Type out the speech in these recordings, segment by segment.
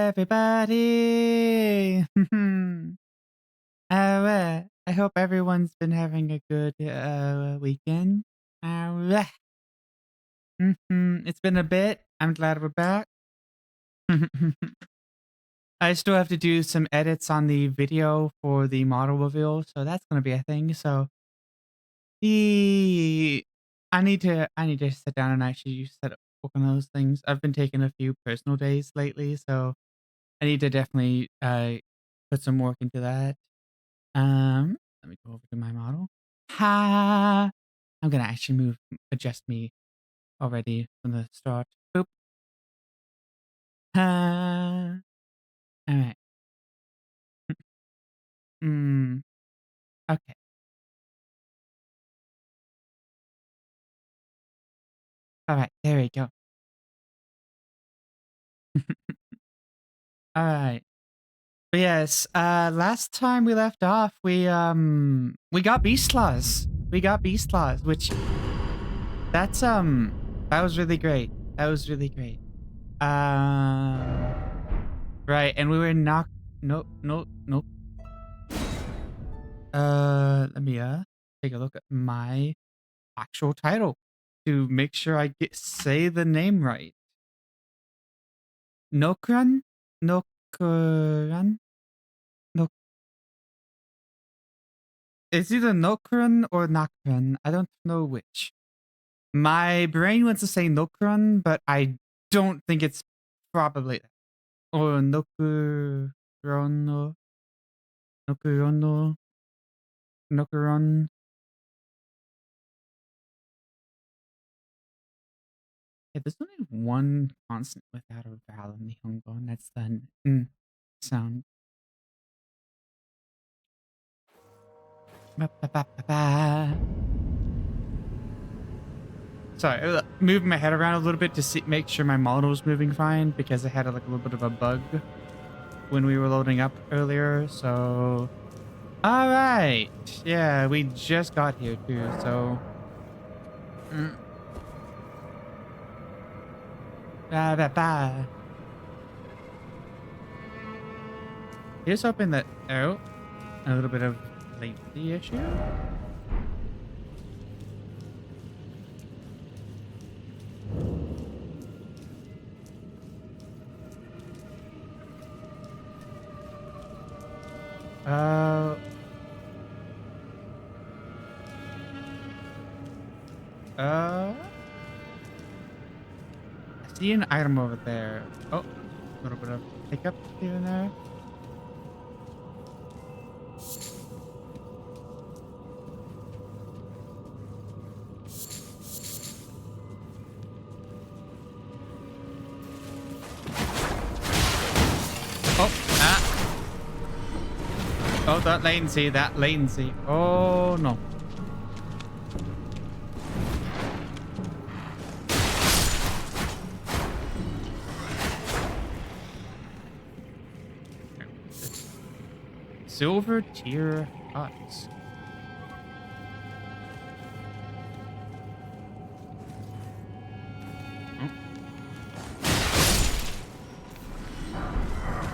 everybody. I hope everyone's been having a good weekend. It's been a bit. I'm glad we're back. I still have to do some edits on the video for the model reveal, so that's gonna be a thing. So I need to sit down and actually work on those things. I've been taking a few personal days lately, so I need to definitely put some work into that. Let me go over to my model. Ha! I'm gonna actually adjust me already from the start. Boop. Ha! All right. Okay. All right. There we go. All right. But yes, last time we left off, we got beast claws. We got beast claws, which that was really great. That was really great. Right, and we were knocked. Nope. Let me take a look at my actual title to make sure I say the name right. Nokron. It's either Nokron or Nokron. I don't know which. My brain wants to say Nokron, but I don't think it's probably that. Or Nokron. Yeah, there's only one consonant without a vowel in Nihongo, and that's the n sound. Sorry, moving my head around a little bit to make sure my model was moving fine because I had a little bit of a bug when we were loading up earlier. So, all right, yeah, we just got here too. So, here's hoping that a little bit of latency issue. I see an item over there. Oh, a little bit of hiccup here and there. Oh, that latency. Oh, no. Silver tier huts.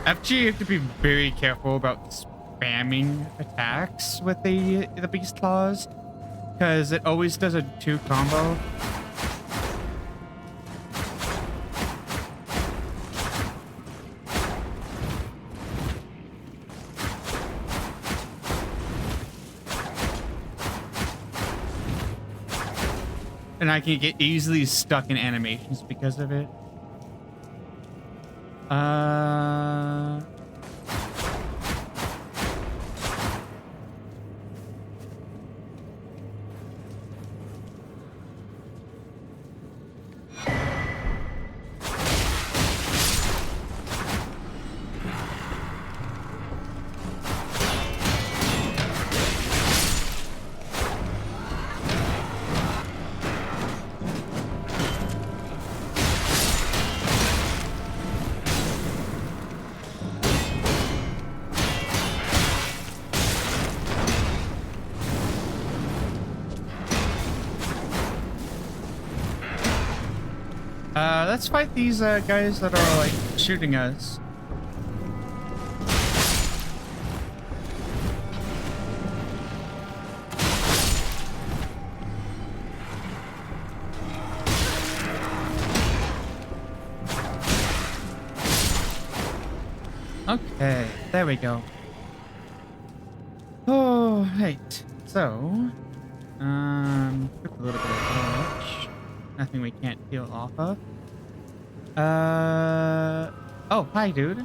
Actually, you have to be very careful about spamming attacks with the beast claws, because it always does a 2 combo. And I can get easily stuck in animations because of it. Let's fight these guys that are like shooting us. Okay, there we go. Oh, right. So, took a little bit of damage. Nothing we can't heal off of. Oh, hi, dude.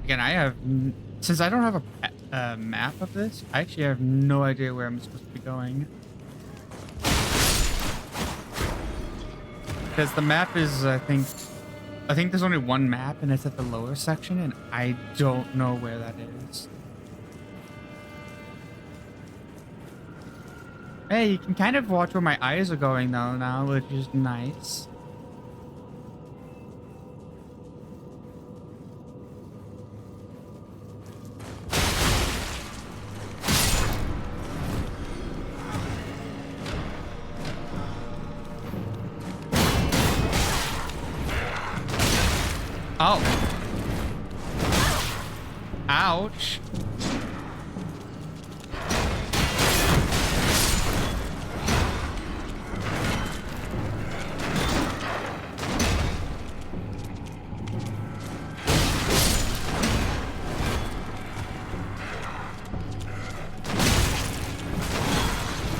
Again, since I don't have a map of this, I actually have no idea where I'm supposed to be going. Because the map is, I think there's only one map, and it's at the lower section, and I don't know where that is. Hey, you can kind of watch where my eyes are going though now, which is nice. Oh. Ouch.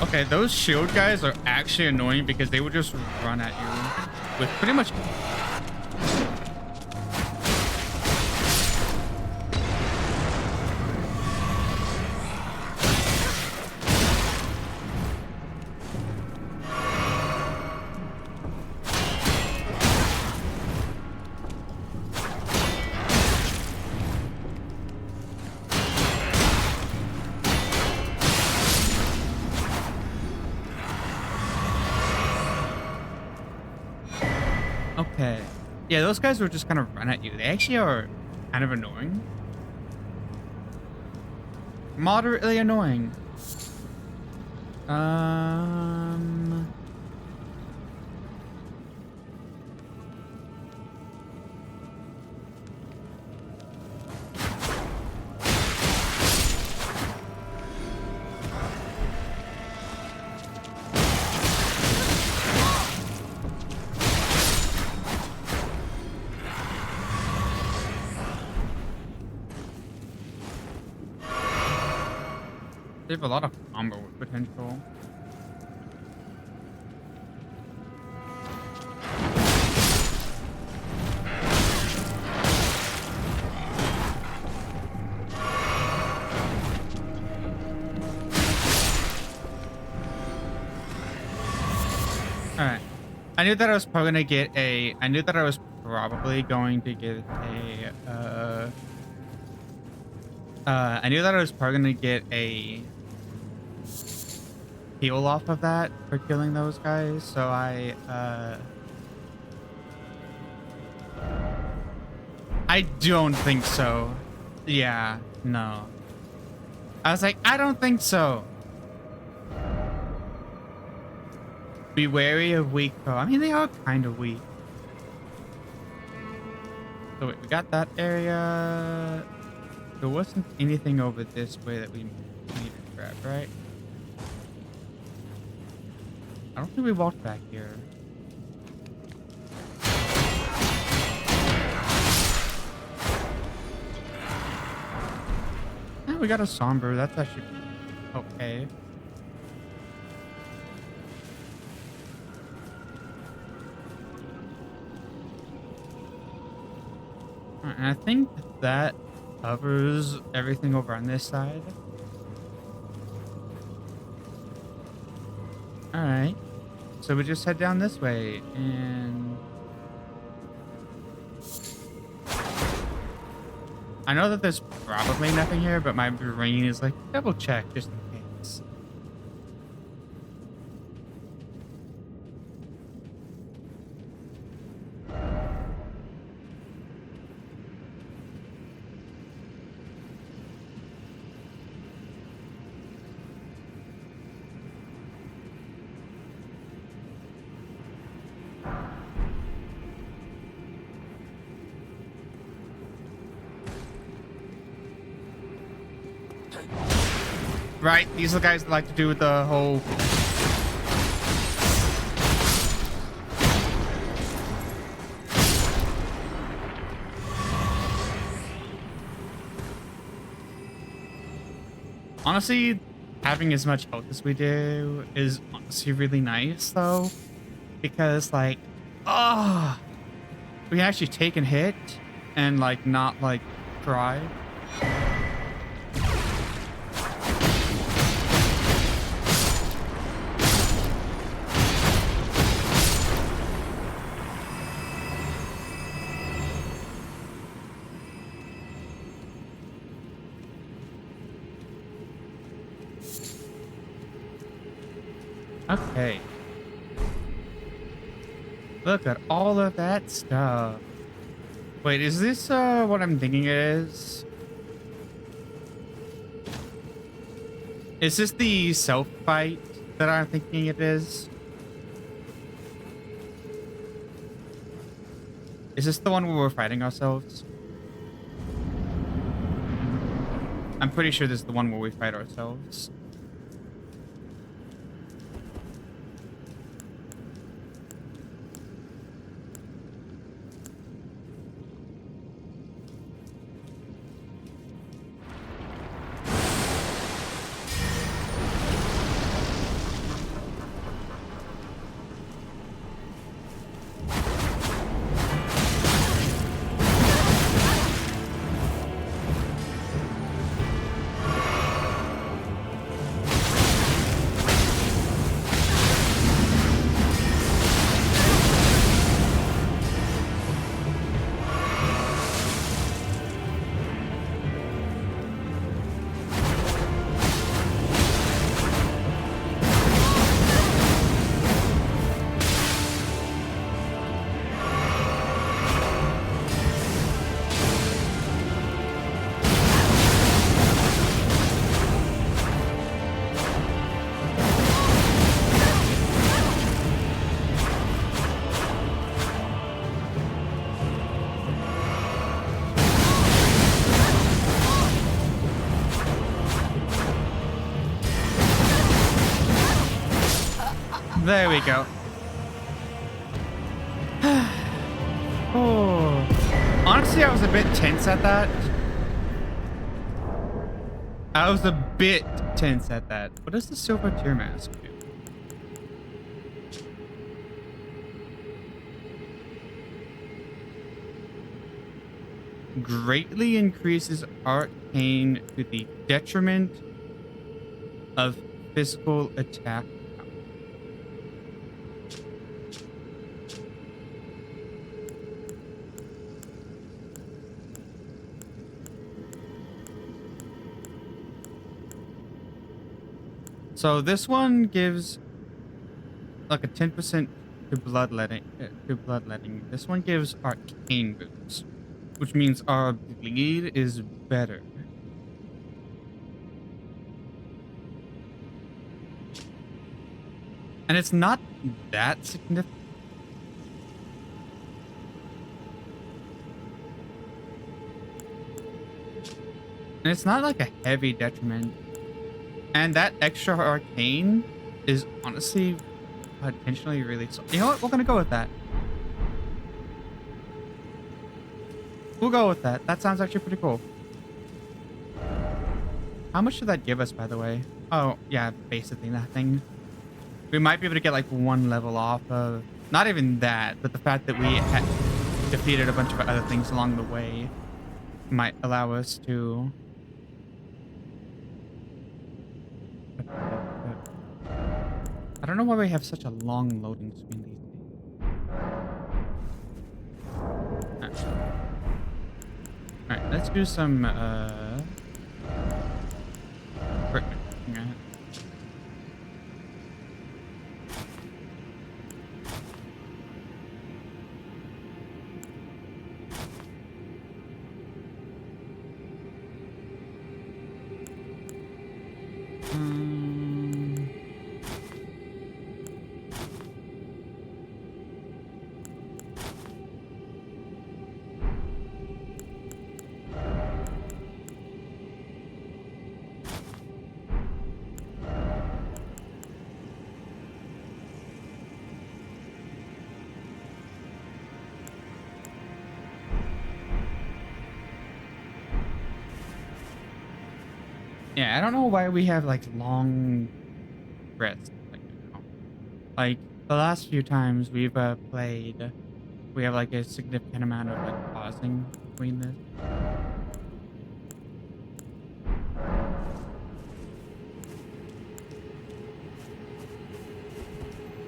Okay, those shield guys are actually annoying because they would just run at you with pretty much... Okay. Yeah, those guys will just kind of run at you. They actually are kind of annoying. Moderately annoying. They have a lot of combo potential. Alright. I knew that I was probably gonna get a... I knew that I was probably going to get a... I knew that I was probably gonna get a... heal off of that for killing those guys, so I don't think so. Yeah, no. I was like, I don't think so. Be wary of weak foe. I mean, they are kind of weak. So wait, we got that area. There wasn't anything over this way that we needed to grab, right? I don't think we walked back here. Oh, we got a somber. That's actually okay. And I think that covers everything over on this side. Alright. So we just head down this way and... I know that there's probably nothing here, but my brain is like, double check just in case. Right? These are the guys that like to do the whole... Honestly, having as much health as we do is honestly really nice, though. Because, like, we can actually take a hit and, like, not, like, cry. Okay. Look at all of that stuff. Wait, is this what I'm thinking it is? Is this the self-fight that I'm thinking it is? Is this the one where we're fighting ourselves? I'm pretty sure this is the one where we fight ourselves. There we go. Oh. Honestly, I was a bit tense at that. What does the silver tear mask do? Greatly increases arcane to the detriment of physical attack. So this one gives like a 10% to bloodletting. This one gives arcane boost, which means our bleed is better. And it's not that significant. And it's not like a heavy detriment. And that extra arcane is honestly potentially really... You know what? We're going to go with that. We'll go with that. That sounds actually pretty cool. How much should that give us, by the way? Oh, yeah, basically nothing. We might be able to get like one level off of... Not even that, but the fact that we had defeated a bunch of other things along the way might allow us to... I don't know why we have such a long loading screen these days. Alright, let's do some Yeah, I don't know why we have like long rests. Like the last few times we've played, we have like a significant amount of like pausing between this.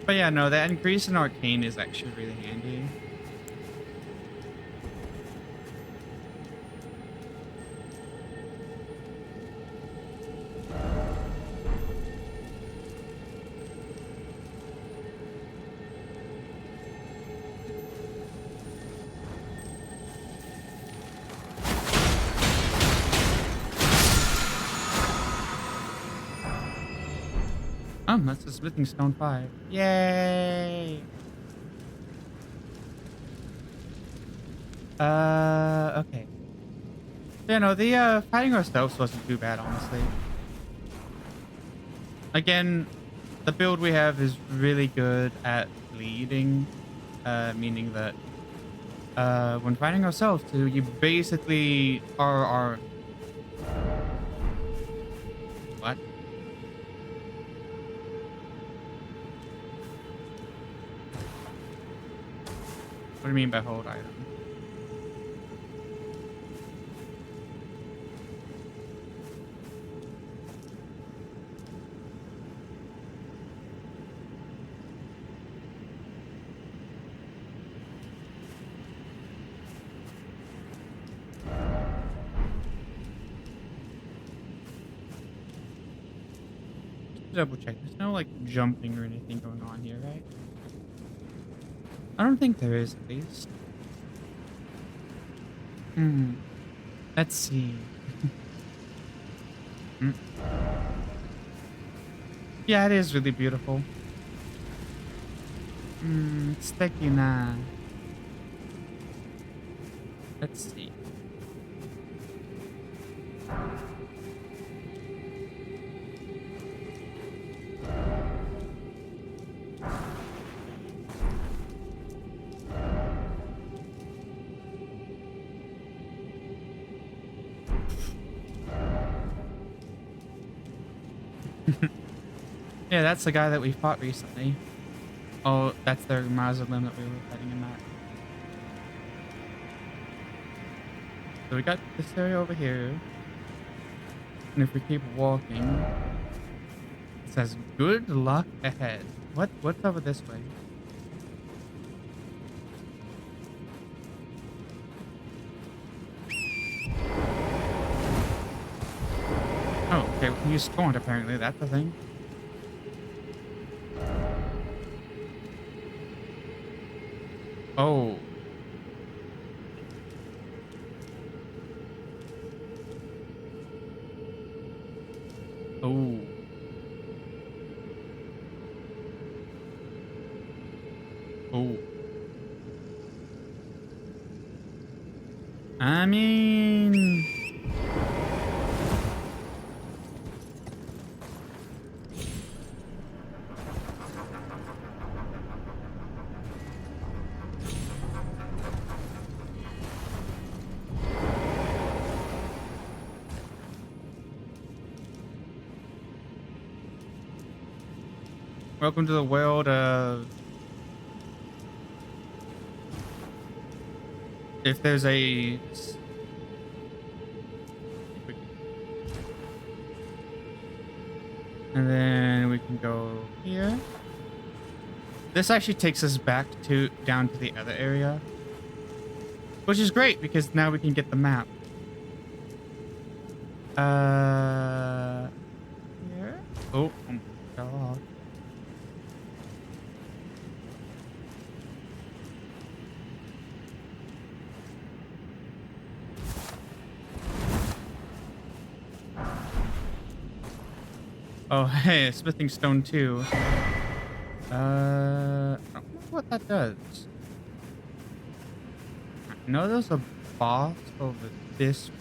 But yeah, no, that increase in arcane is actually really handy. That's the smithing stone 5. Yay! Okay. You know, the fighting ourselves wasn't too bad, honestly. Again, the build we have is really good at bleeding, meaning that when fighting ourselves too, you basically are what? What do you mean by hold item? Double check. There's no like jumping or anything going on here, right? I don't think there is, at least. Hmm. Let's see. Mm. Yeah, it is really beautiful. Sticky na. Let's see. Yeah, that's the guy that we fought recently. Oh, that's their mausoleum that we were fighting in that. So we got this area over here. And if we keep walking, it says good luck ahead. What's over this way? Oh, okay, we can use Scorned apparently, that's the thing. Oh. Oh. Oh. I mean... Welcome to the world of... If there's a... And then we can go here. This actually takes us back to down to the other area. Which is great because now we can get the map. Here? Oh my god. Oh, hey, smithing stone too. I don't know what that does. I know there's a boss over this way.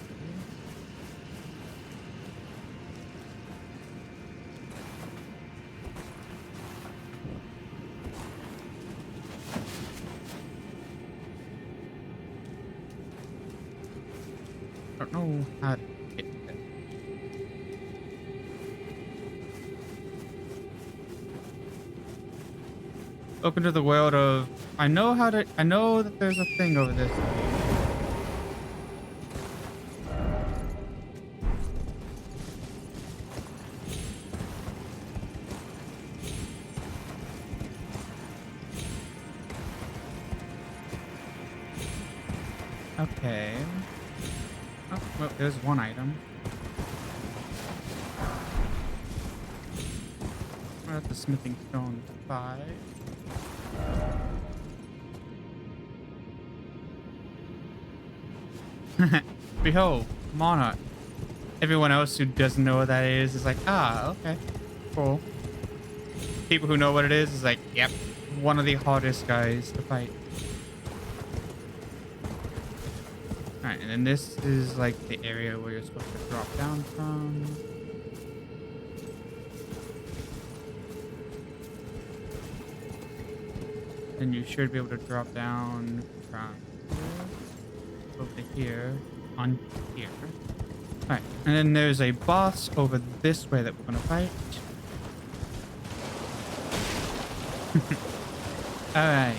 I don't know how to get that. Open to the world of... I know that there's a thing over this way. Okay. Oh, well, there's one item. We're at the smithing stone 5. Behold, Monarch. Everyone else who doesn't know what that is like, ah, okay, cool. People who know what it is like, yep, one of the hardest guys to fight. Alright, and then this is like the area where you're supposed to drop down from. And you should be able to drop down from here over here on here. Alright, and then there's a boss over this way that we're gonna fight. Alright.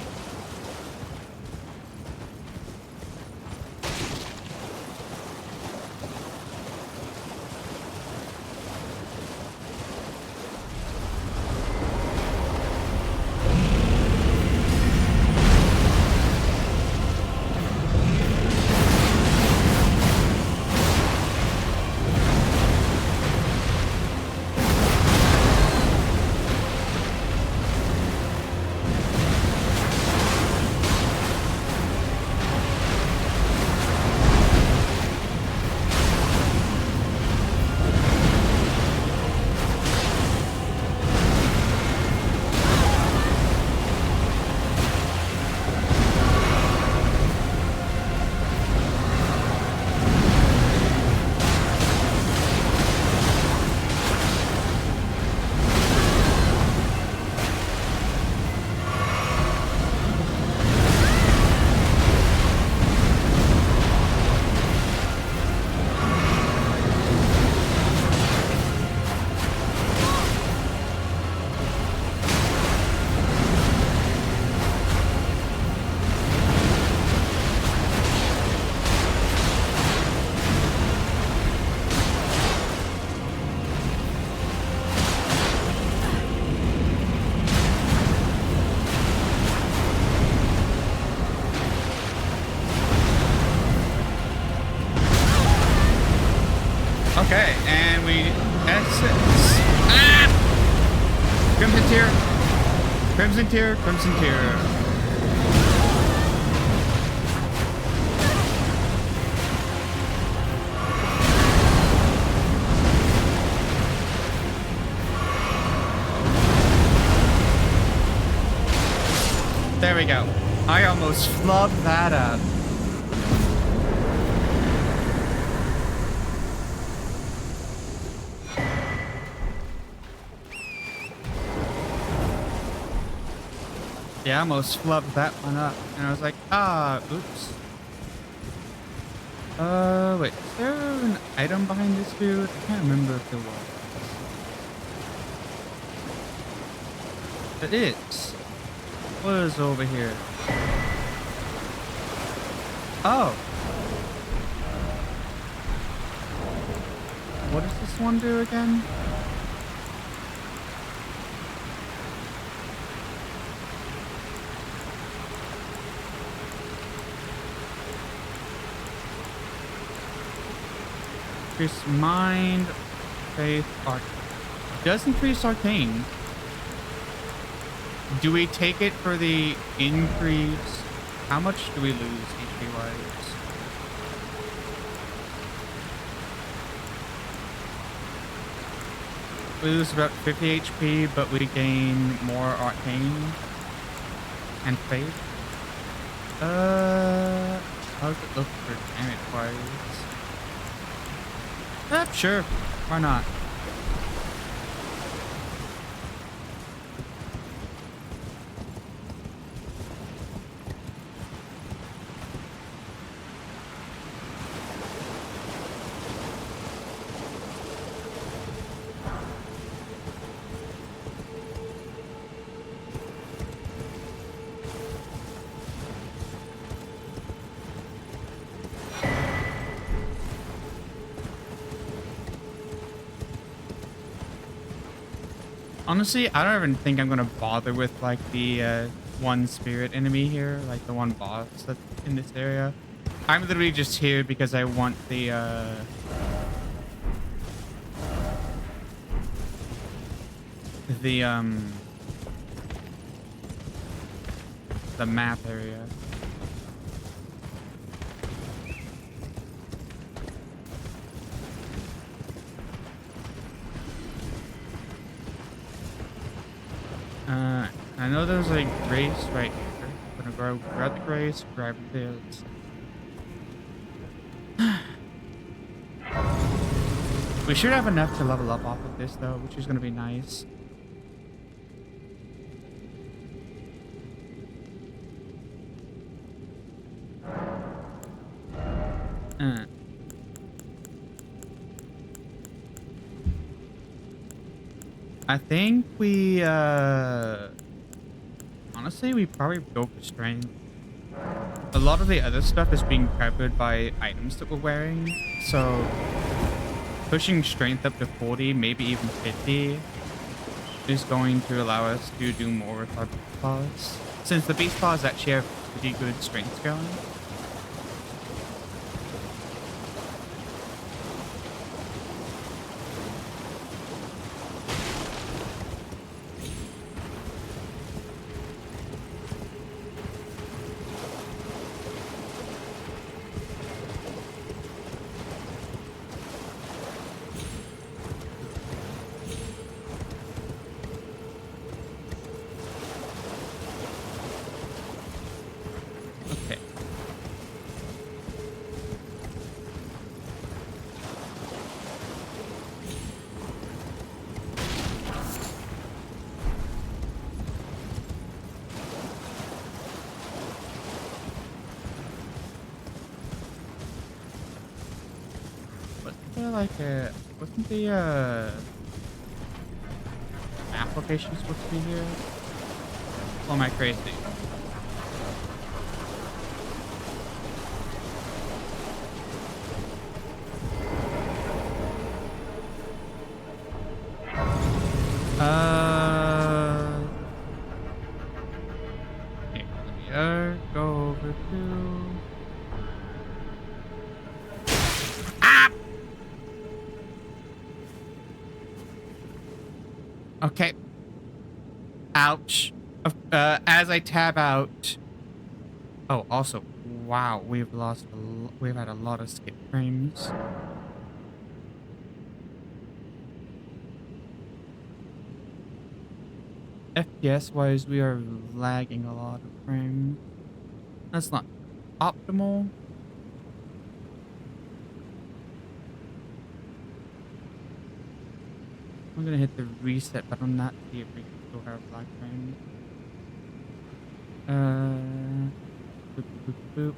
Okay, and we exit. Ah! Crimson Tear. Crimson Tear, Crimson Tear. There we go. I almost flubbed that up. Yeah, I almost flubbed that one up. And I was like, ah, oops. Wait, is there an item behind this dude? I can't remember if there was. It is. What is over here? Oh. What does this one do again? Increase mind, faith, arc. Does increase arcane. Do we take it for the increase? How much do we lose HP wise? We lose about 50 HP, but we gain more arcane and faith. How does it look for damage wise? Sure. Why not? Honestly, I don't even think I'm gonna bother with like the one spirit enemy here, like the one boss that's in this area. I'm literally just here because I want the the map area. I know there's a grace right here. I'm gonna go grab the grace, grab this. We should have enough to level up off of this though, which is gonna be nice. Uh. I think we honestly we probably go for strength. A lot of the other stuff is being covered by items that we're wearing, so pushing strength up to 40, maybe even 50, is going to allow us to do more with our beast claws. Since the beast claws actually have pretty good strength going. Wasn't the application supposed to be here? Or am I crazy? Okay, let me go over to. Okay. Ouch. As I tab out. Oh, also, wow, we've had a lot of skip frames. FPS wise, we are lagging a lot of frames. That's not optimal. I'm gonna hit the reset button on that, see if we can still have black frames. Boop, boop, boop.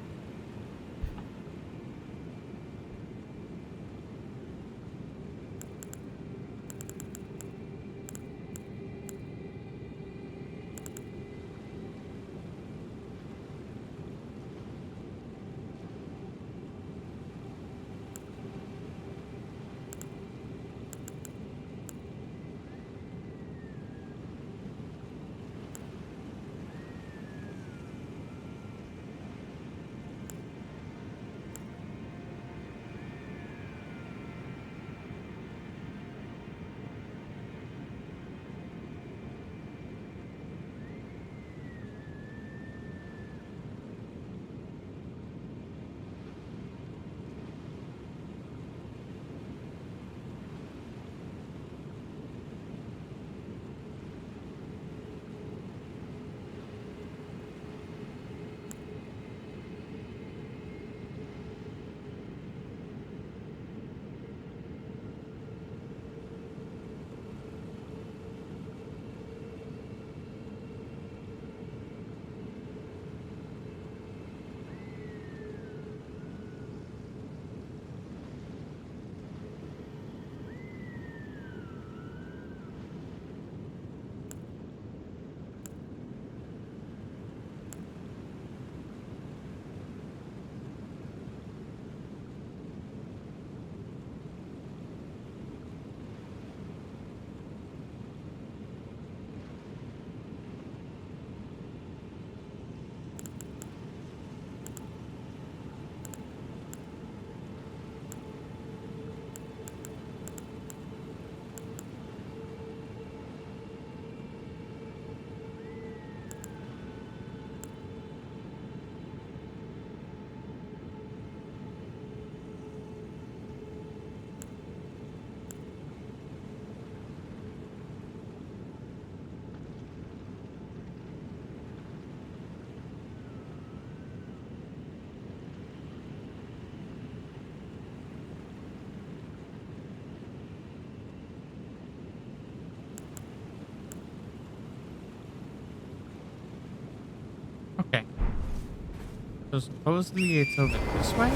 So supposedly it's over this way?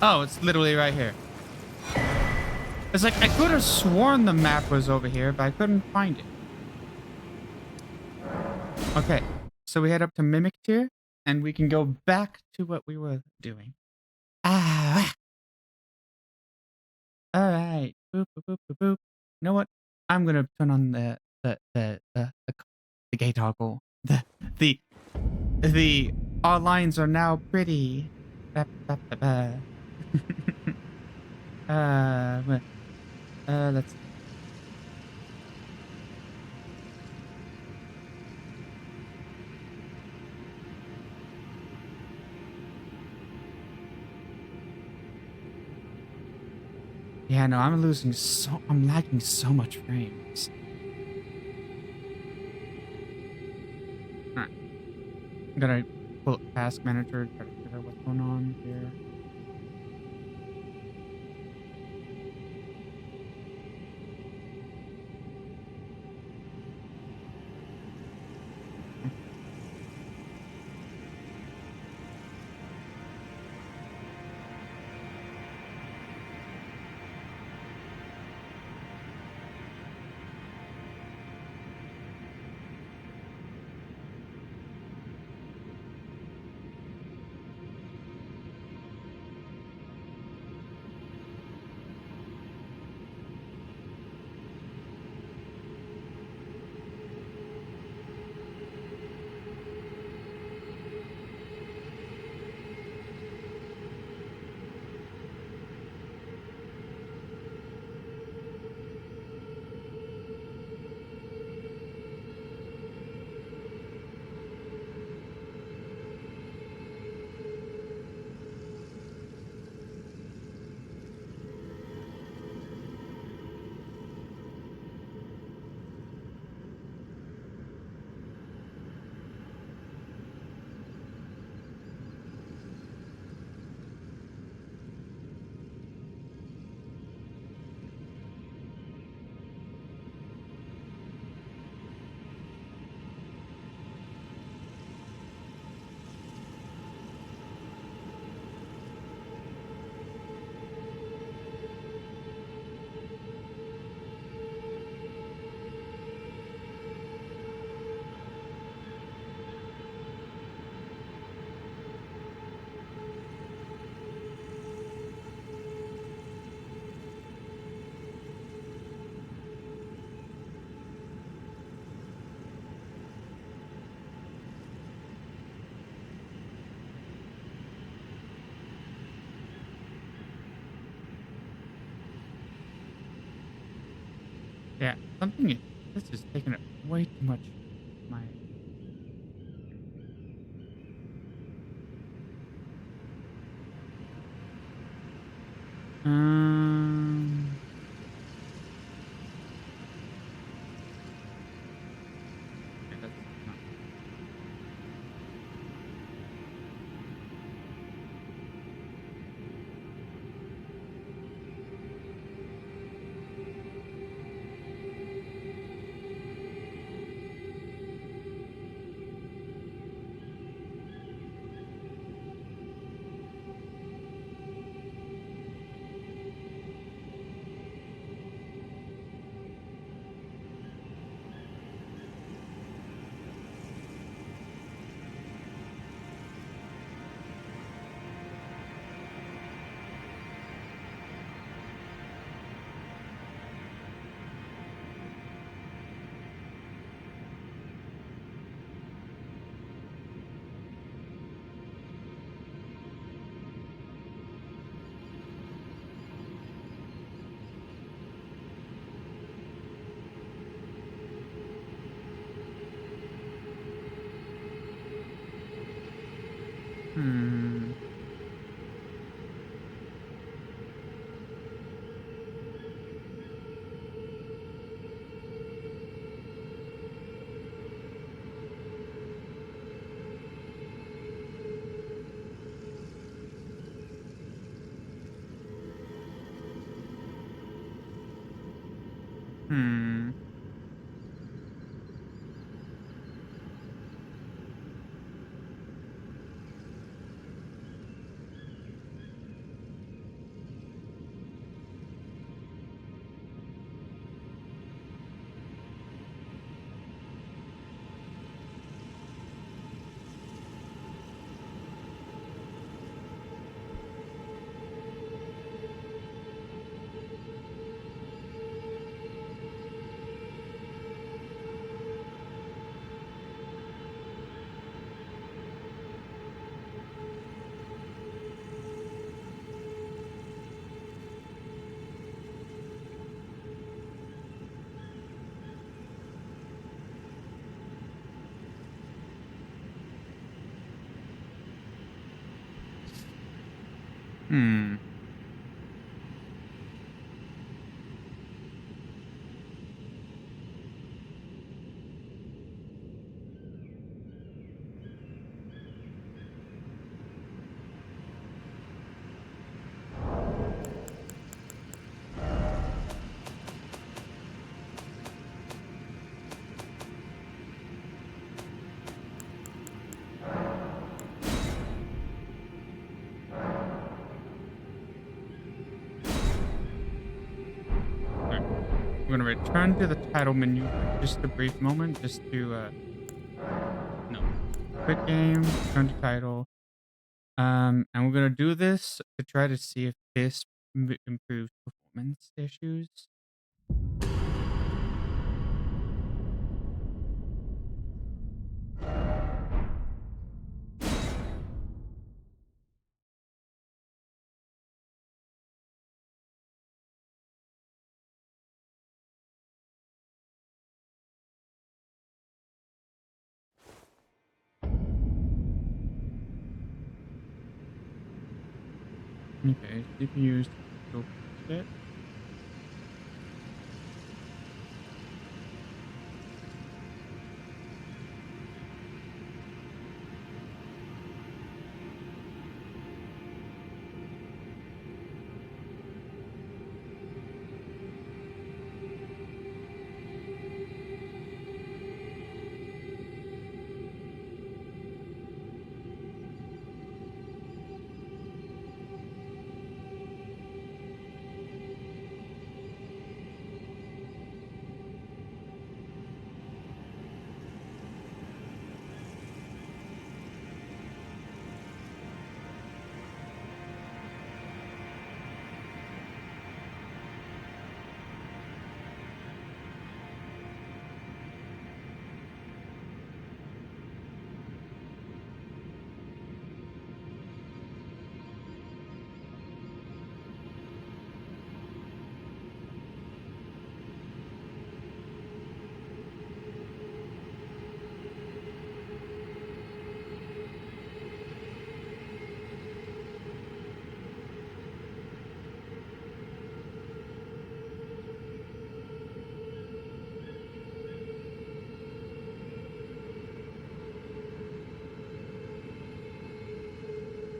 Oh, it's literally right here. It's like I could have sworn the map was over here, but I couldn't find it. Okay, so we head up to Mimic Tier, and we can go back to what we were doing. Ah! All right. Boop, boop, boop, boop, boop. You know what? I'm gonna turn on the gay toggle. The the our lines are now pretty. Ba, ba, ba, ba. Let's. Yeah, no, I'm lagging so much frames. Alright. I'm gonna pull up Task Manager, try to figure out what's going on here. Yeah, this is taking up way too much of my. Um. Okay, that's not. Hmm. Hmm. Hmm. Alright. I'm gonna return to the title menu for just a brief moment, just to no, quit game, return to title. And we're gonna do this to try to see if this improves performance issues. Okay, CPU's still it.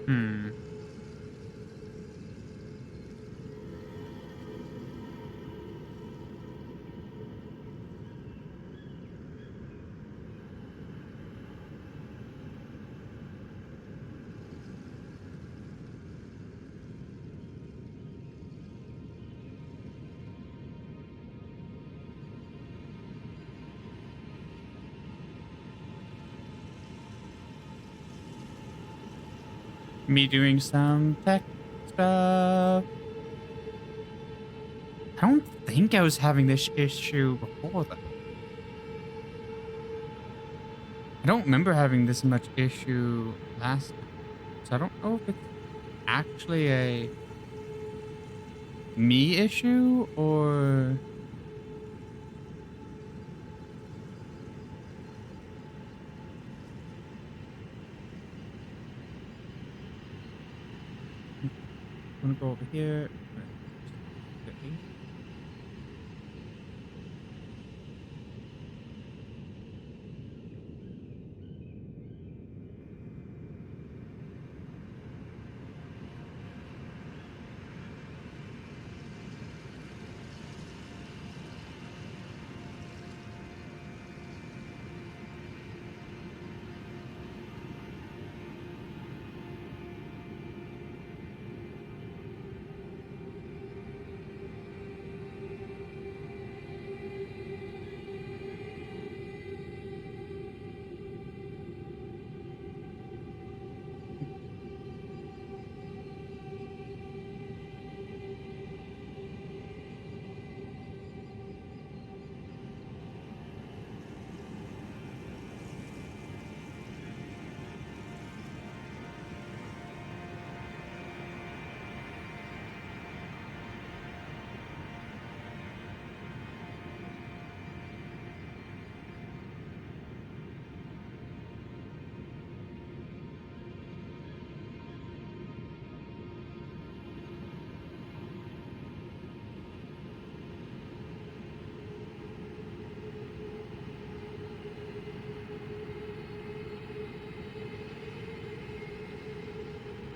Hmm. Me doing some tech stuff. I don't think I was having this issue before that. I don't remember having this much issue last time. So I don't know if it's actually a me issue or I'm gonna go over here. Okay.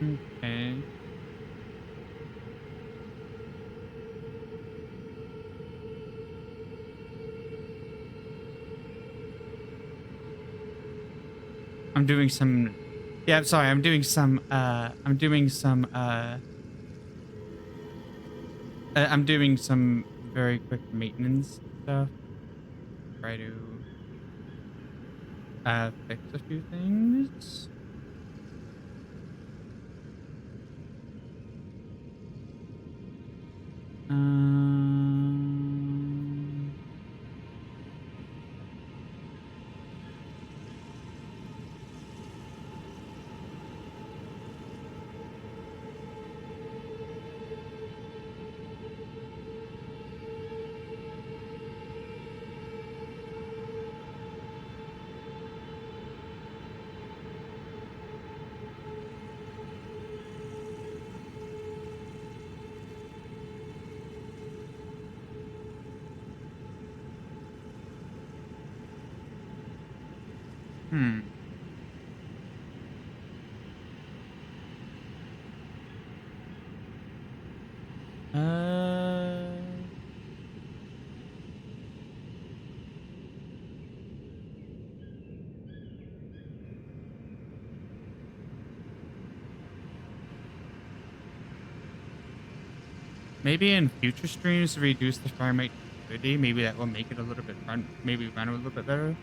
Okay. I'm doing some. Yeah, I'm sorry. I'm doing some. I'm doing some very quick maintenance stuff. Try to fix a few things. Um. Hmm. Uh. Maybe in future streams reduce the frame rate to 30. Maybe that will make it a little bit run a little bit better.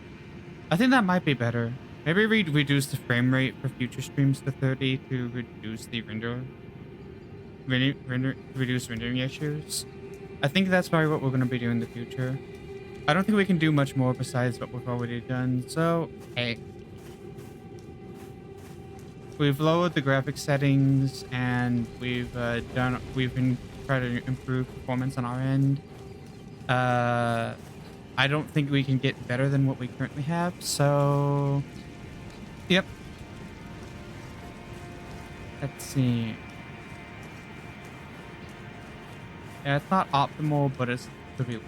I think that might be better. Maybe reduce the frame rate for future streams to 30 to reduce the reduce rendering issues. I think that's probably what we're going to be doing in the future. I don't think we can do much more besides what we've already done. So, hey. We've lowered the graphics settings and we've been trying to improve performance on our end. I don't think we can get better than what we currently have. So, yep. Let's see. Yeah, it's not optimal, but it's could be worse.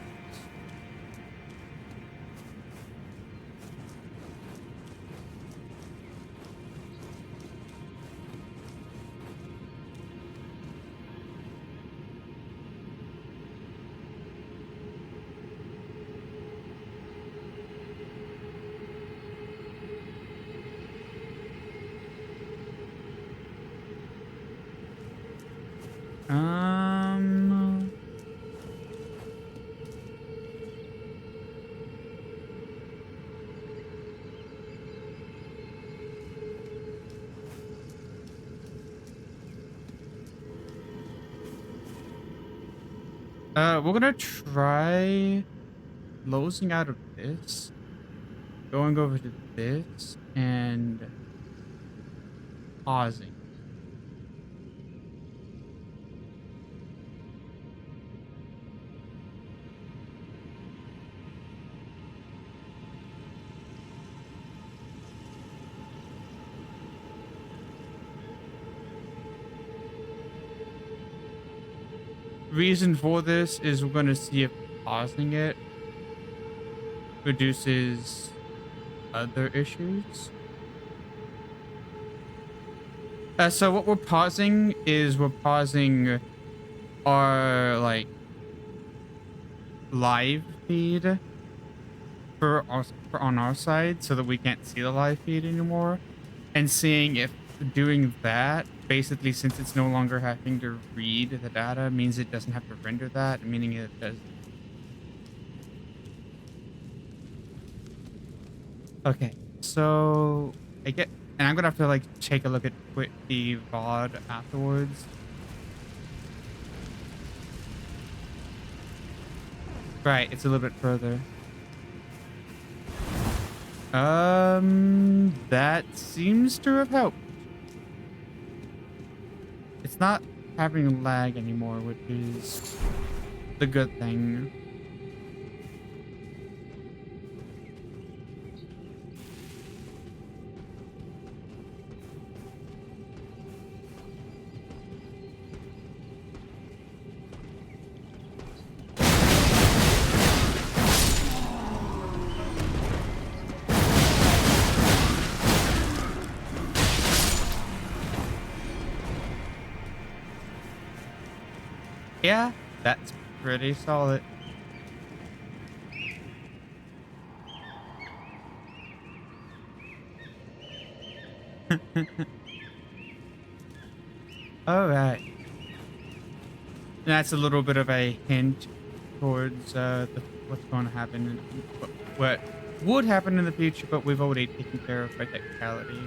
We're gonna try closing out of this, going over to this, and pausing. Reason for this is we're going to see if pausing it reduces other issues. So what we're pausing is we're pausing our like live feed for on our side so that we can't see the live feed anymore, and seeing if doing that, basically, since it's no longer having to read the data, means it doesn't have to render that, meaning it does. Okay, so I get, and I'm gonna have to like take a look at the VOD afterwards. Right, it's a little bit further. That seems to have helped. It's not having lag anymore, which is the good thing. Yeah, that's pretty solid. All right. That's a little bit of a hint towards what's going to happen, what would happen in the future, but we've already taken care of by technicality.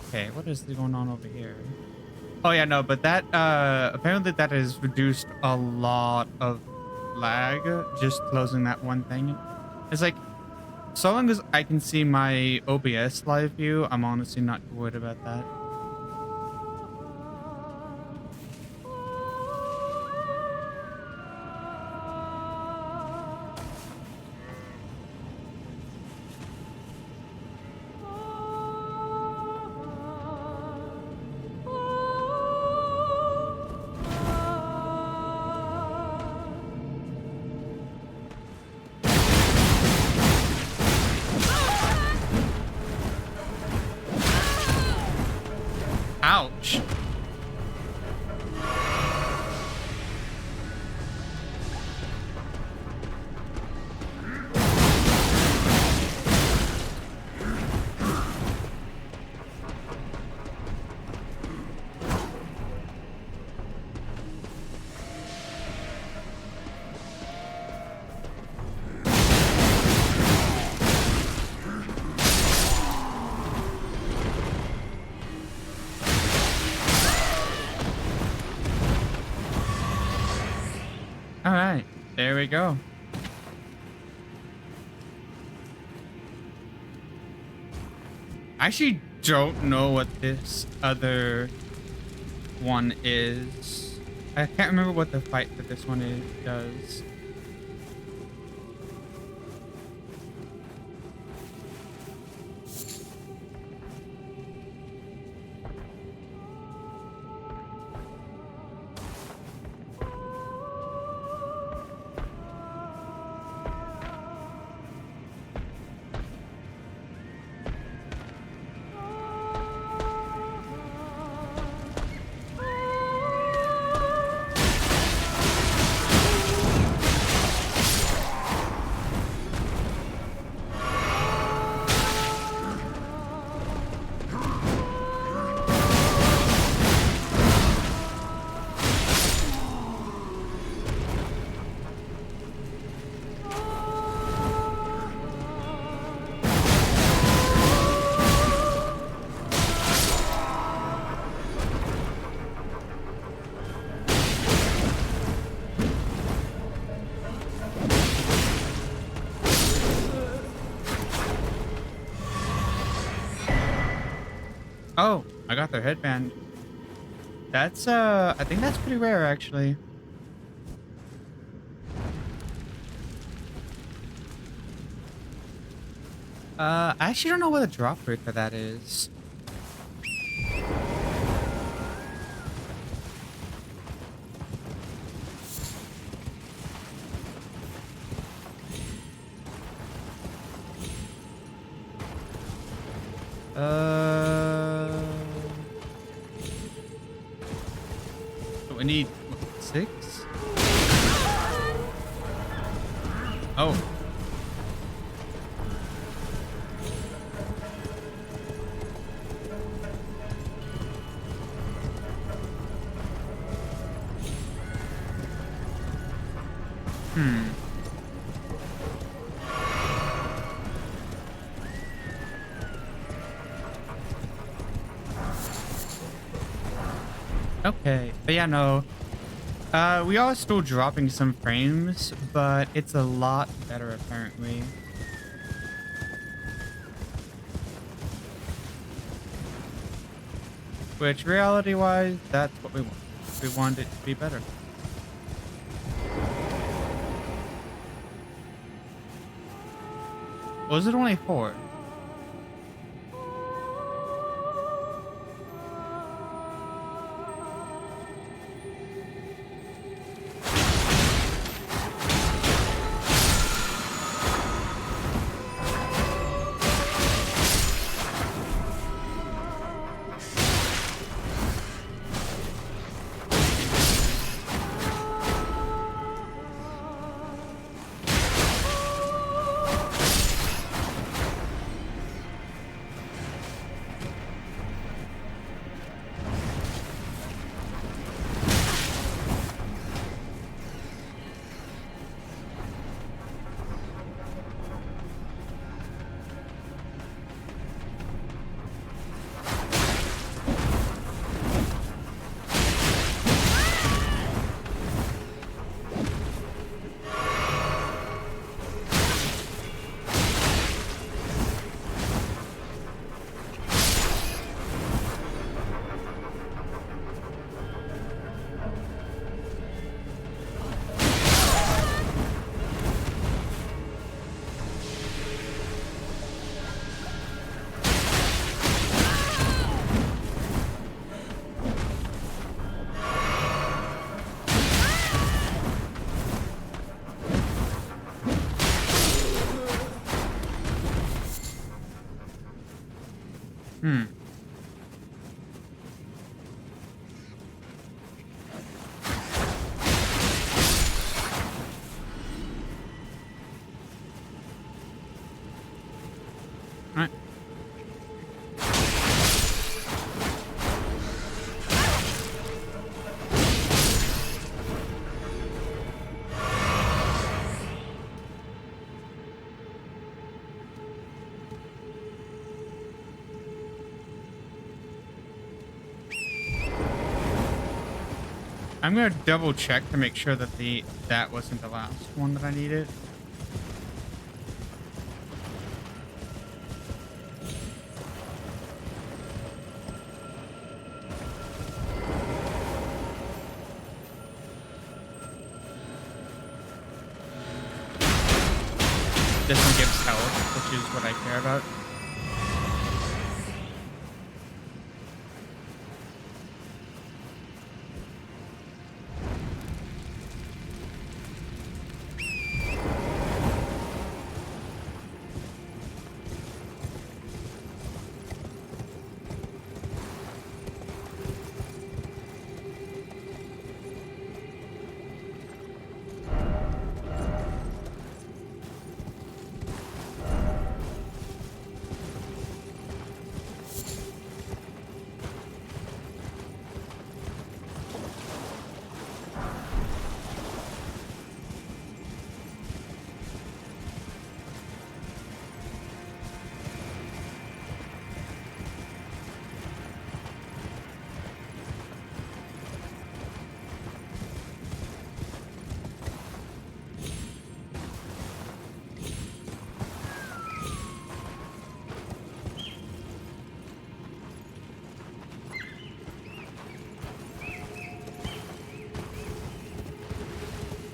Okay, what is going on over here? Oh yeah, no, but that apparently that has reduced a lot of lag just closing that one thing. It's like so long as I can see my OBS live view, I'm honestly not too worried about that. Ouch. All right, there we go. I actually don't know what this other one is. I can't remember what the fight for this one does. Oh, I got their headband. That's I think that's pretty rare actually. I actually don't know what the drop rate for that is. So we need what, 6? Oh. Okay, but yeah, no. We are still dropping some frames, but it's a lot better apparently. Which reality-wise, that's what we want. We want it to be better. Was it only 4? Hmm. All right. I'm gonna double check to make sure that that wasn't the last one that I needed. This one gives health, which is what I care about.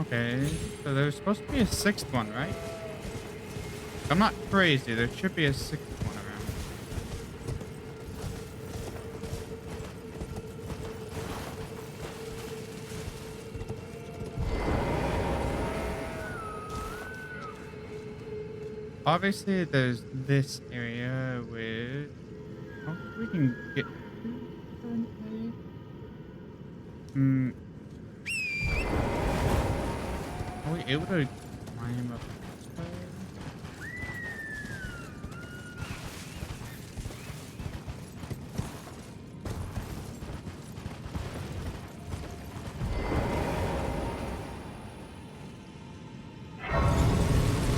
Okay, so there's supposed to be a sixth one, right? If I'm not crazy, there should be a sixth one around. Obviously, there's this area with... I don't think we can get to currently. Hmm. Are we able to climb up this way?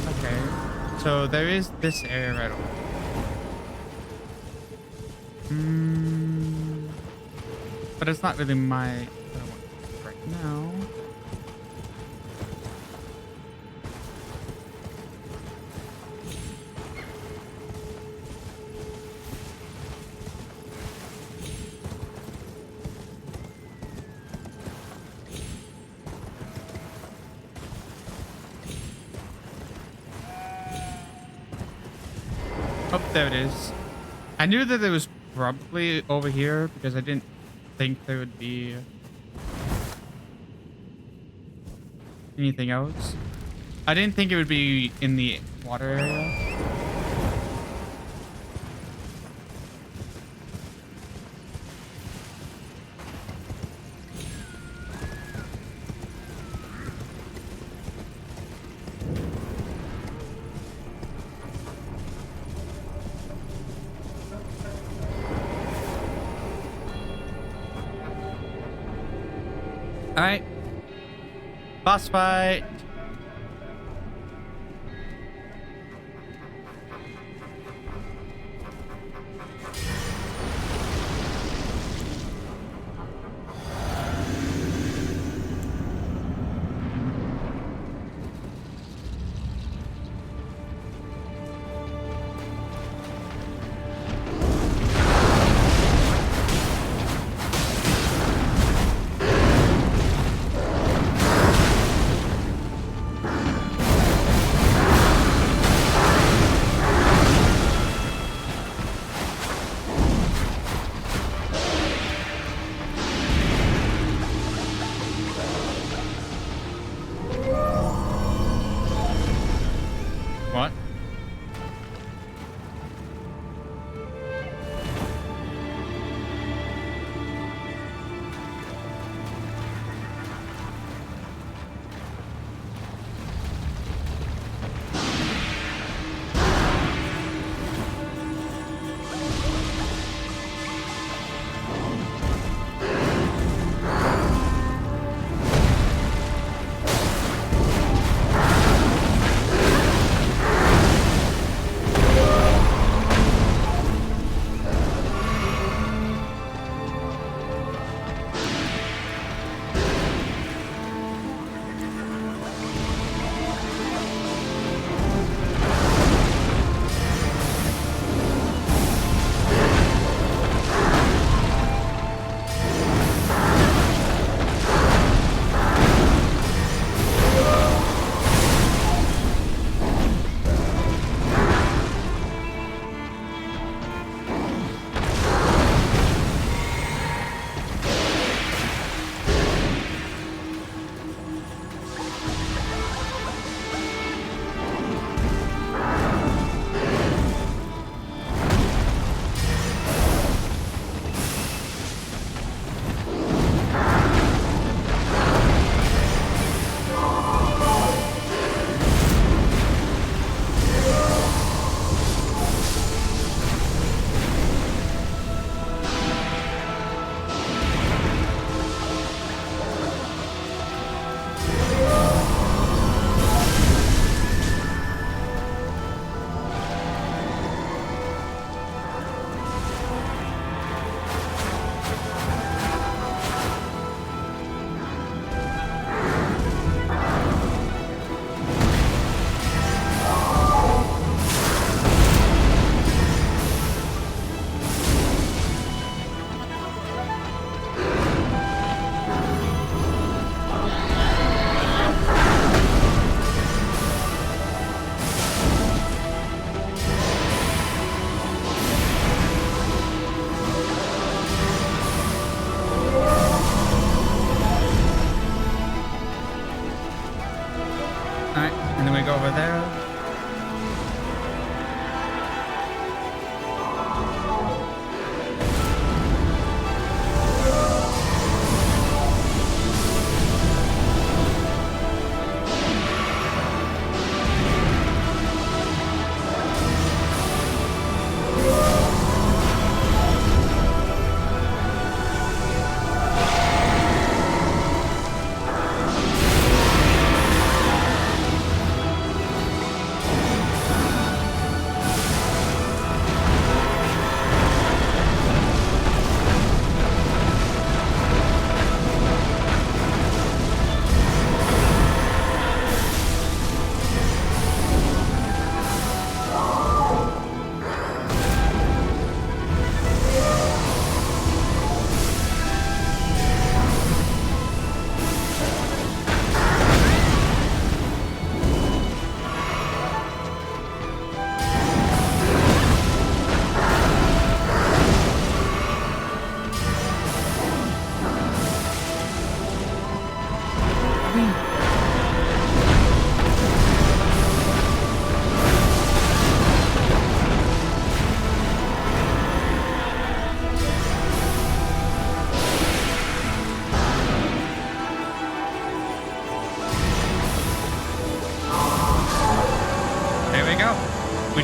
Okay, so there is this area right over. But it's not really what I want right now. Oh, there it is. I knew that it was probably over here because I didn't think there would be anything else. I didn't think it would be in the water area. Alright. Boss fight.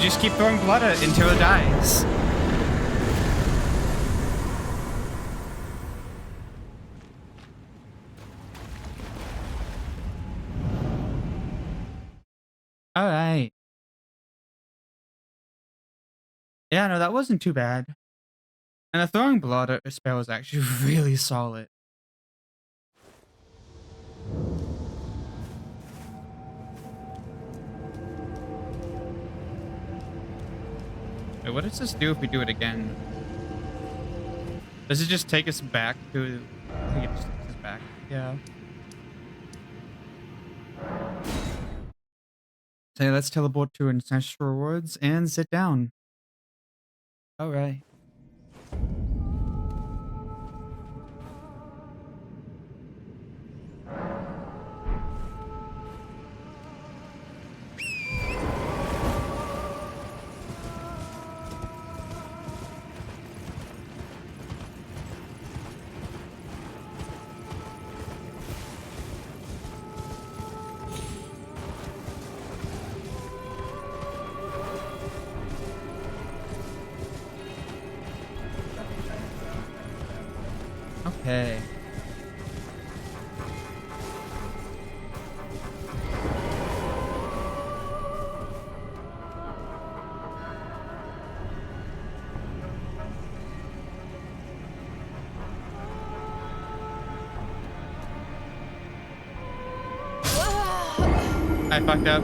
just keep throwing blood at it until it dies. All right. Yeah, no, that wasn't too bad. And the throwing blood at a spell is actually really solid. Wait, what does this do if we do it again? Does it just take us back to... I think it just takes us back. Yeah. So let's teleport to Ancestral Woods and sit down. All right. Okay. I fucked up.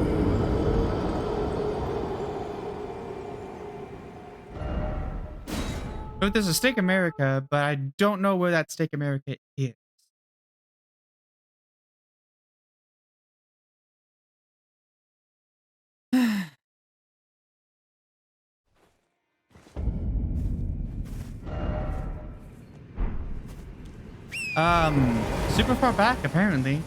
So there's a Steak America, but I don't know where that Steak America is. Super far back, apparently.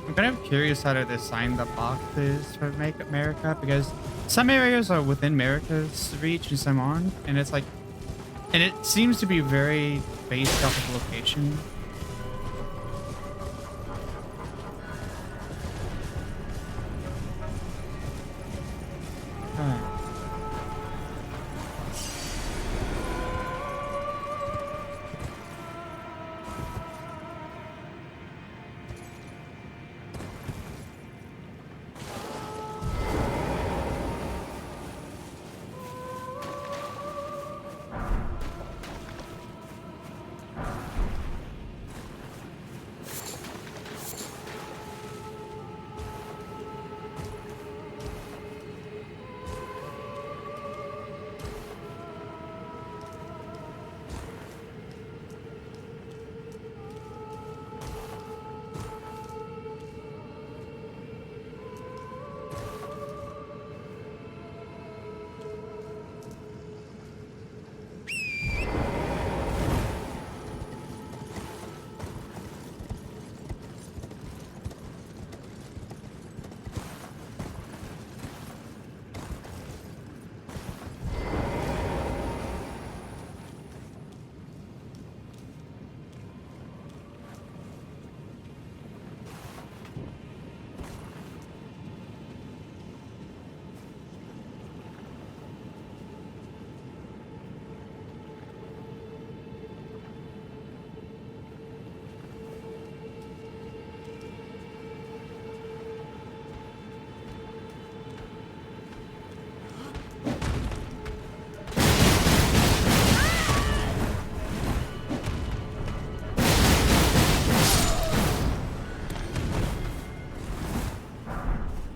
I'm kind of curious how to design the boxes for Make America, because some areas are within America's reach and some aren't, and it's like, and it seems to be very based off of location. Alright.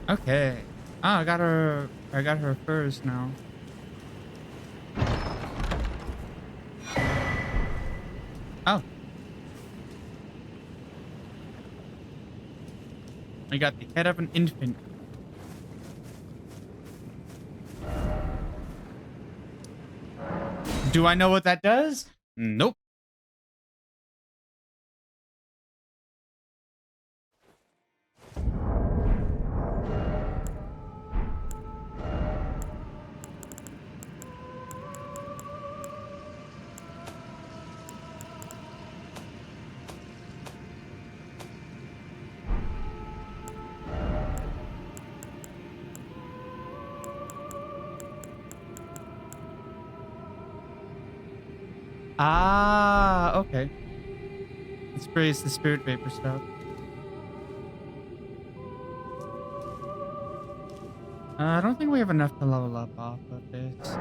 Okay. Oh, I got her furs now. Oh. I got the head of an infant. Do I know what that does? Nope. Ah, okay. It sprays the spirit vapor stuff. I don't think we have enough to level up off of this.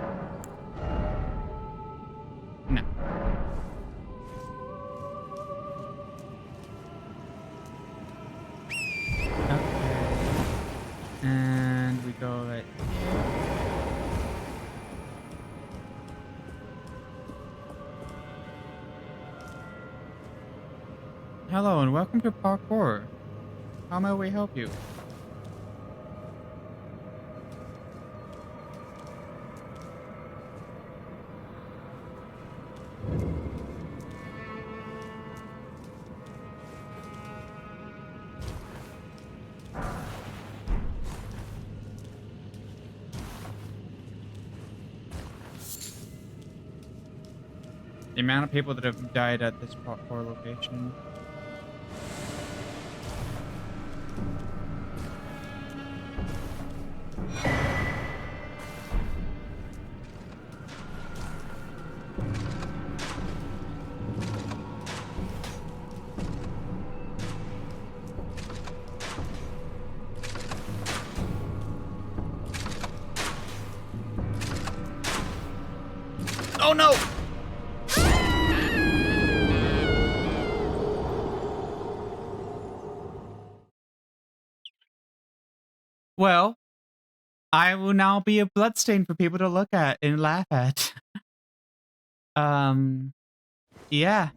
No. Okay. And we go right here. Hello and welcome to Parkour. How may we help you? The amount of people that have died at this parkour location. Oh no! Well, I will now be a bloodstain for people to look at and laugh at. Yeah.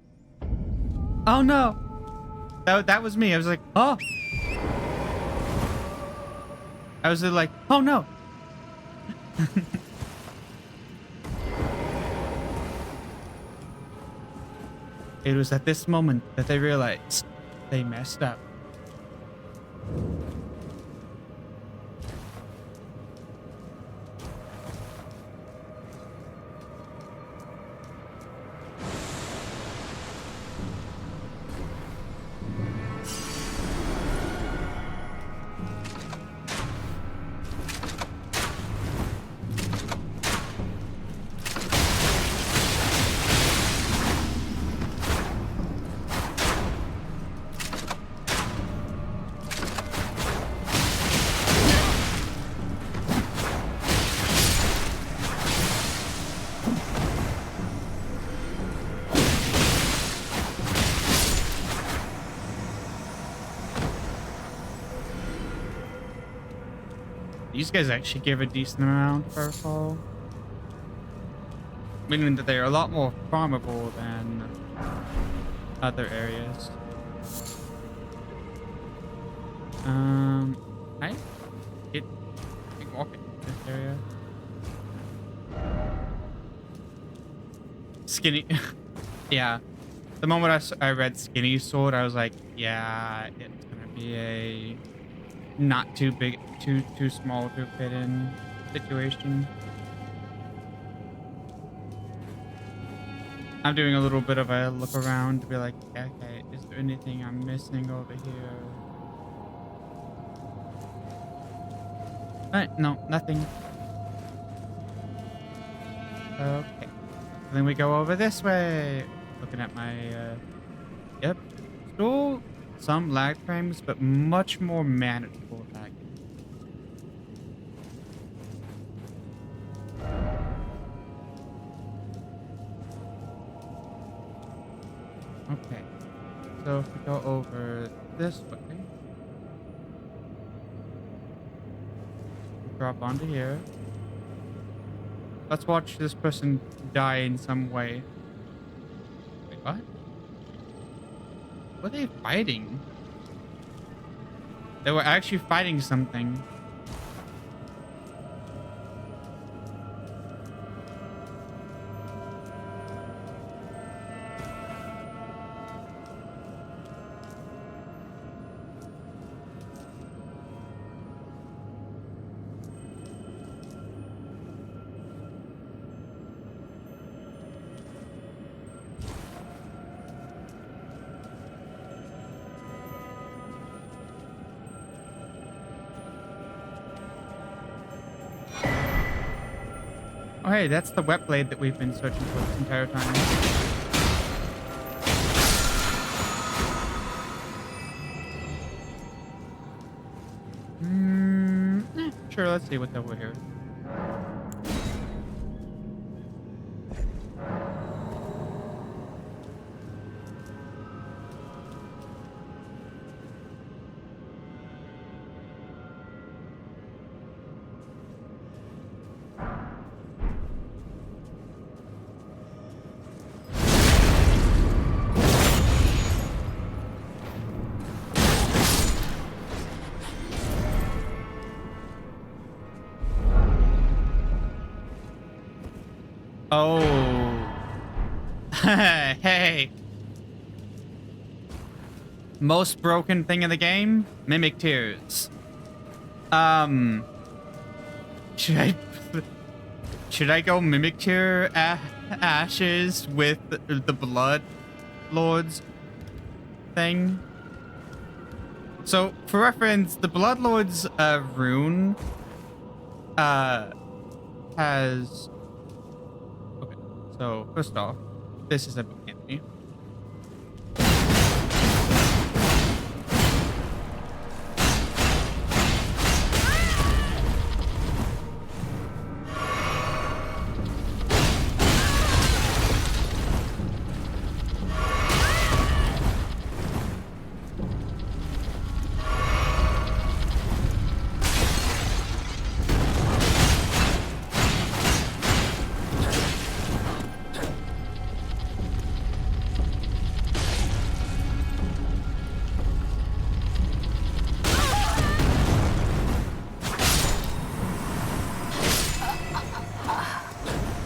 Oh no! That was me. I was like, oh! I was like, oh no! It was at this moment that they realized they messed up. These guys actually give a decent amount of our fall. Meaning that they are a lot more farmable than other areas. I can walk in this area. Skinny. Yeah. The moment I read skinny sword, I was like, yeah, it's gonna be a not too big, too small to fit in situation. I'm doing a little bit of a look around to be like, okay, is there anything I'm missing over here? No, nothing. Okay. Then we go over this way. Looking at my, yep. Still some lag frames, but much more manageable lag. Okay. So if we go over this way, drop onto here. Let's watch this person die in some way. Wait, what? What are they fighting? They were actually fighting something. Oh, hey, that's the wet blade that we've been searching for this entire time. Sure, let's see what's over here. Oh. Hey. Most broken thing in the game? Mimic tears. Should I go mimic tear ashes with the blood lords thing? So for reference, the blood lords rune has. Okay, so first off, this is a book enemy.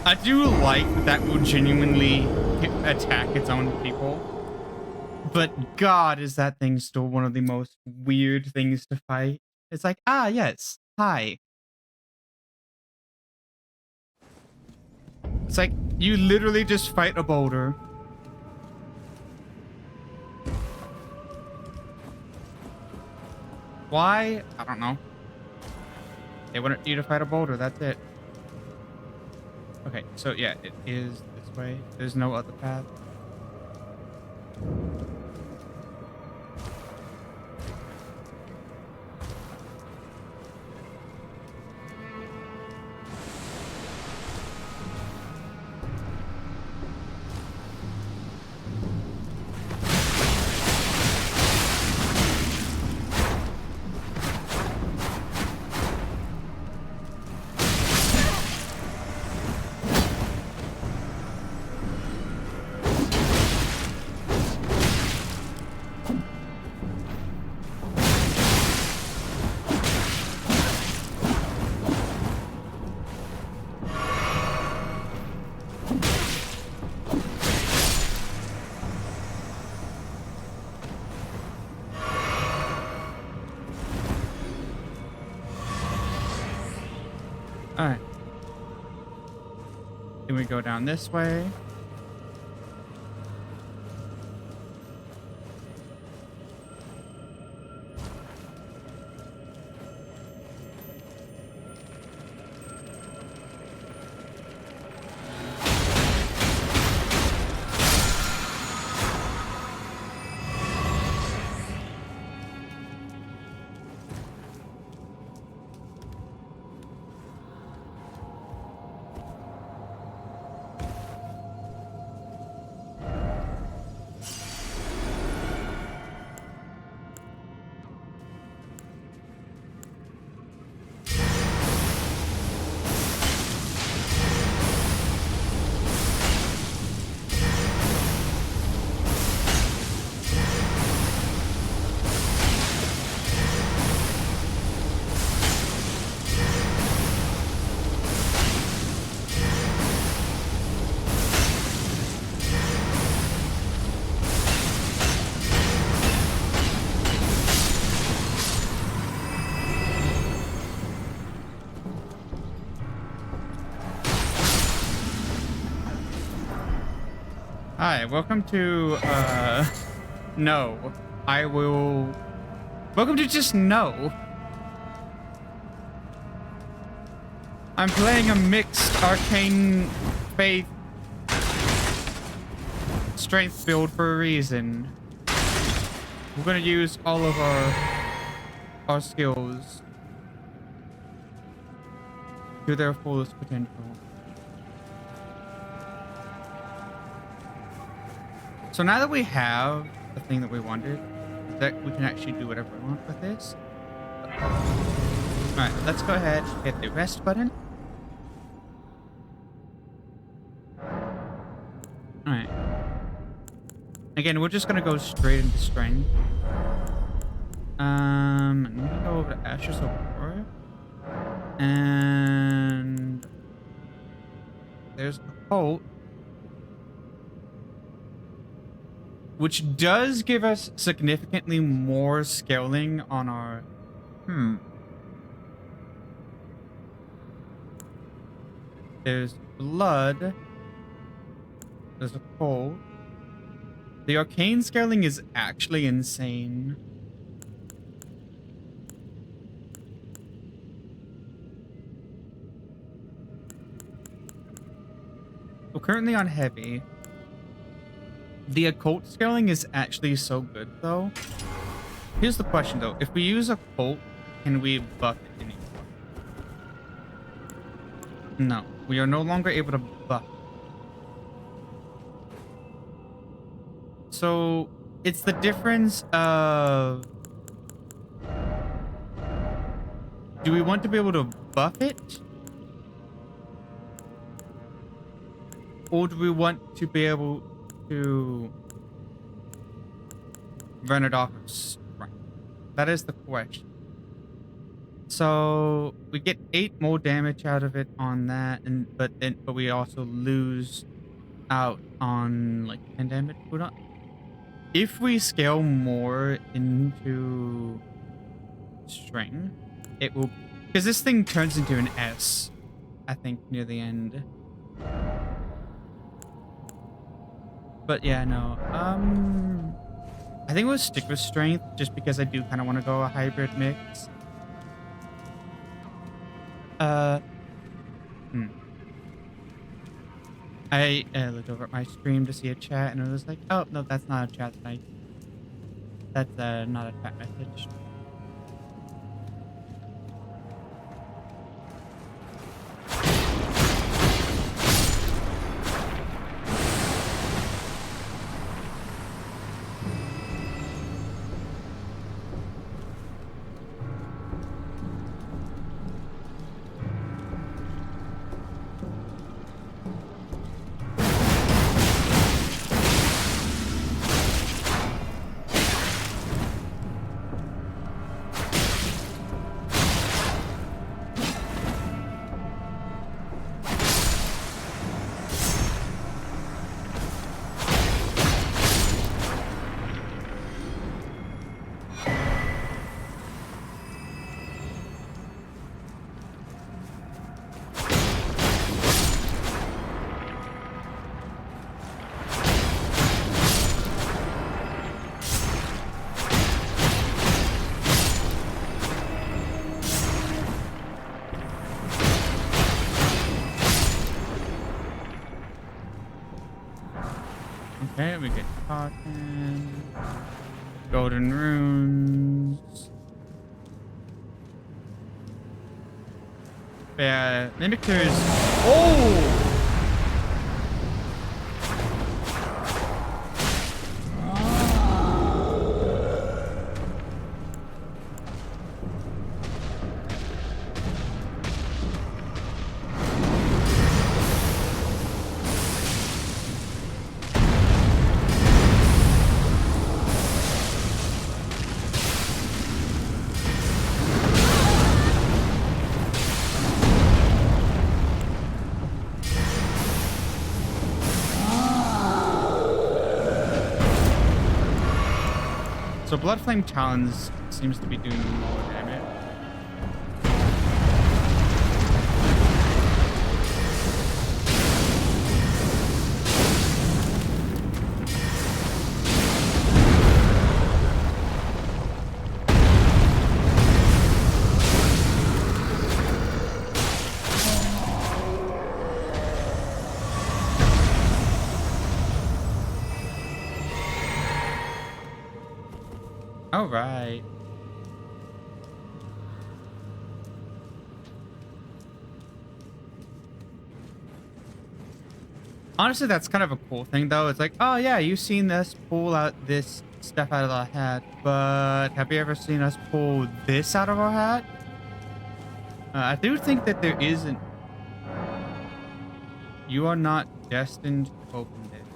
I do like that will genuinely attack its own people. But God, is that thing still one of the most weird things to fight? It's like, ah, yes, hi. It's like, you literally just fight a boulder. Why? I don't know. They wanted you to fight a boulder, that's it. Okay, so yeah, it is this way. There's no other path. Alright. Then we go down this way. Hi, welcome to, no. Welcome to just no. I'm playing a mixed arcane faith strength build for a reason. We're gonna use all of our skills to their fullest potential. So now that we have the thing that we wanted, that we can actually do whatever we want with this. Alright, let's go ahead and hit the rest button. Alright. Again, we're just gonna go straight into strength. Let me go over to Asher's Aurora. And there's a Colt, which does give us significantly more scaling on our... There's blood. There's a Colt. The arcane scaling is actually insane. We're currently on heavy. The occult scaling is actually so good, though. Here's the question, though. If we use occult, can we buff it anymore? No. We are no longer able to buff it. So, it's the difference of... Do we want to be able to buff it? Or do we want to be able to run it off of strength? That is the question. So we get 8 more damage out of it on that, but we also lose out on like 10 damage. If we scale more into strength, it will, because this thing turns into an S, I think, near the end. But yeah, no. I think we'll stick with strength just because I do kind of want to go a hybrid mix. I looked over at my stream to see a chat and it was like, oh no, that's not a chat tonight. That's not a chat message. Okay, we get cotton, golden runes. Yeah, mimickers. Oh! So Blood Flame Talons seems to be doing more damage. All right. Honestly, that's kind of a cool thing, though. It's like, oh yeah, you've seen us pull out this stuff out of our hat, but have you ever seen us pull this out of our hat? I do think that there isn't. You are not destined to open this.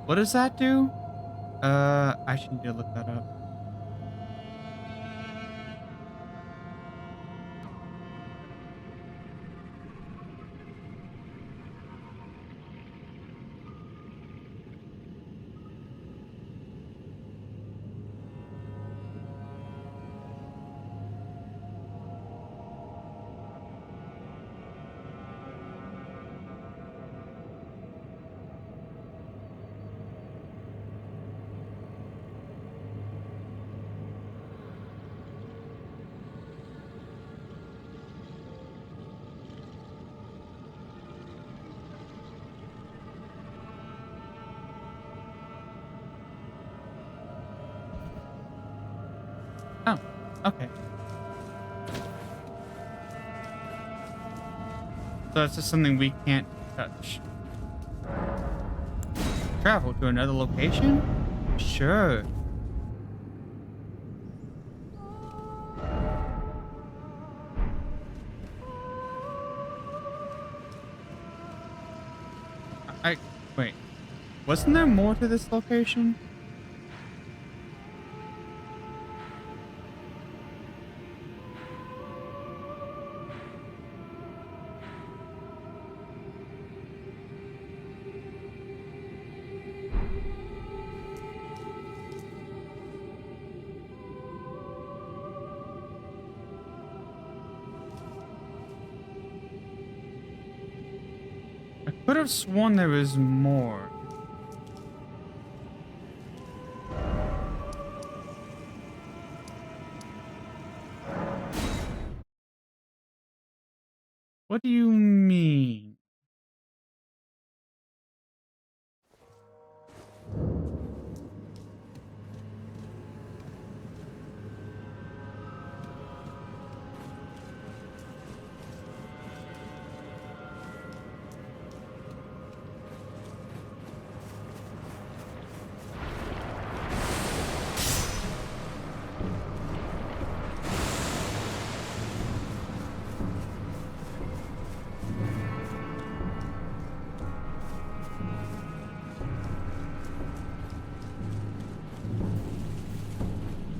What does that do? I should need to look that up. Oh, okay. So it's just something we can't touch. Travel to another location? Sure. Wait. Wasn't there more to this location? I could have sworn there was more. What do you mean?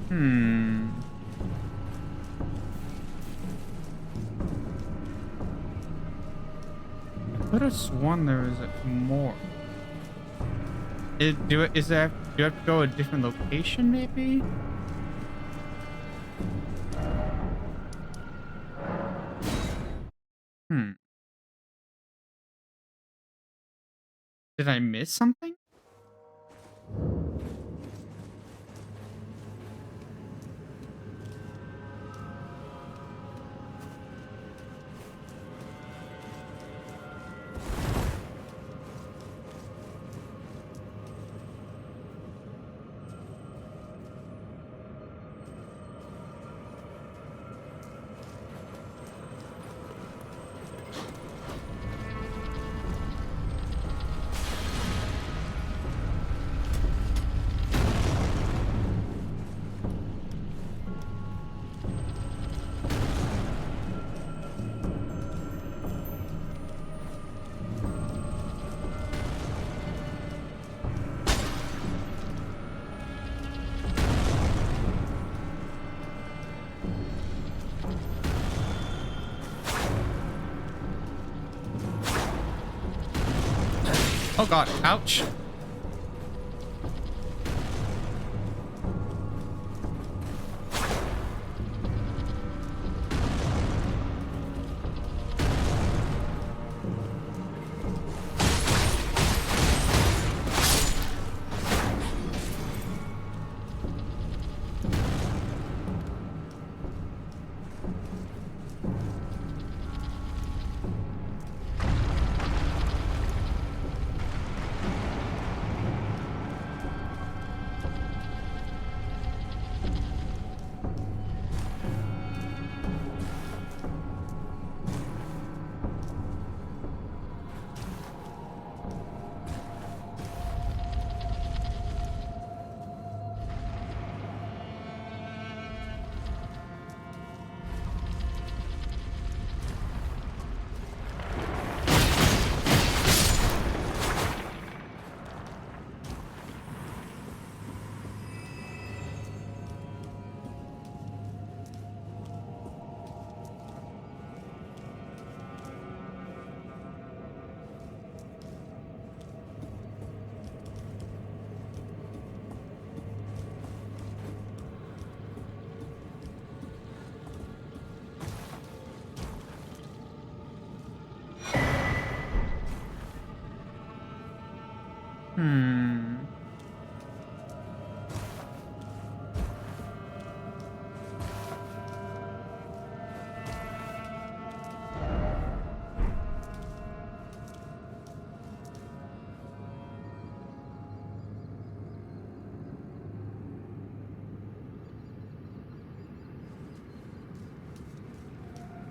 Hmm. I could have sworn there was more. Do I have to go a different location, maybe? Hmm. Did I miss something? Oh god, ouch.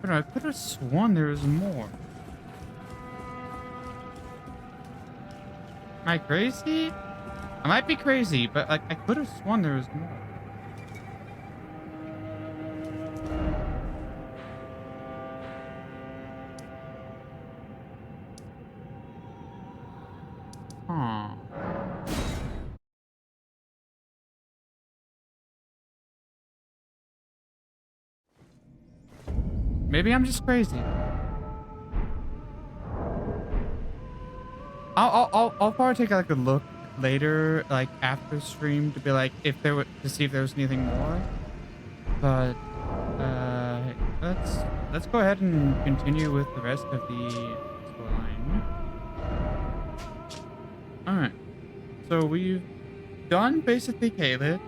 But I could have sworn there was more. Am I crazy? I might be crazy, but like I could have sworn there was more. Huh. Maybe I'm just crazy. I'll probably take like a look later, like after stream, to be like if there were to see if there was anything more. But let's go ahead and continue with the rest of the storyline. All right. So we've done basically Caleb.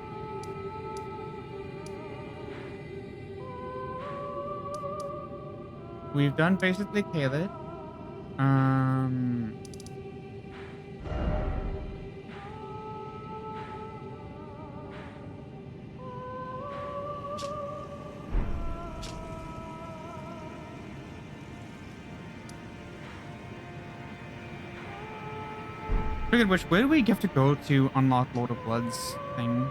We've done basically Caleb. Speaking of which, where do we have to go to unlock Lord of Blood's thing?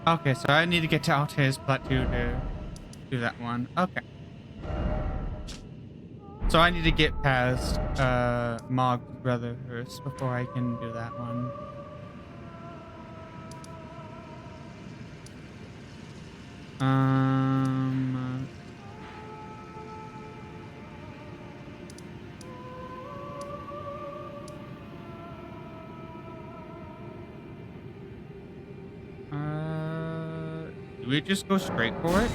Okay, so I need to get to Altair's Plateau to do that one. Okay. So I need to get past Mog's brother first before I can do that one. Do we just go straight for it?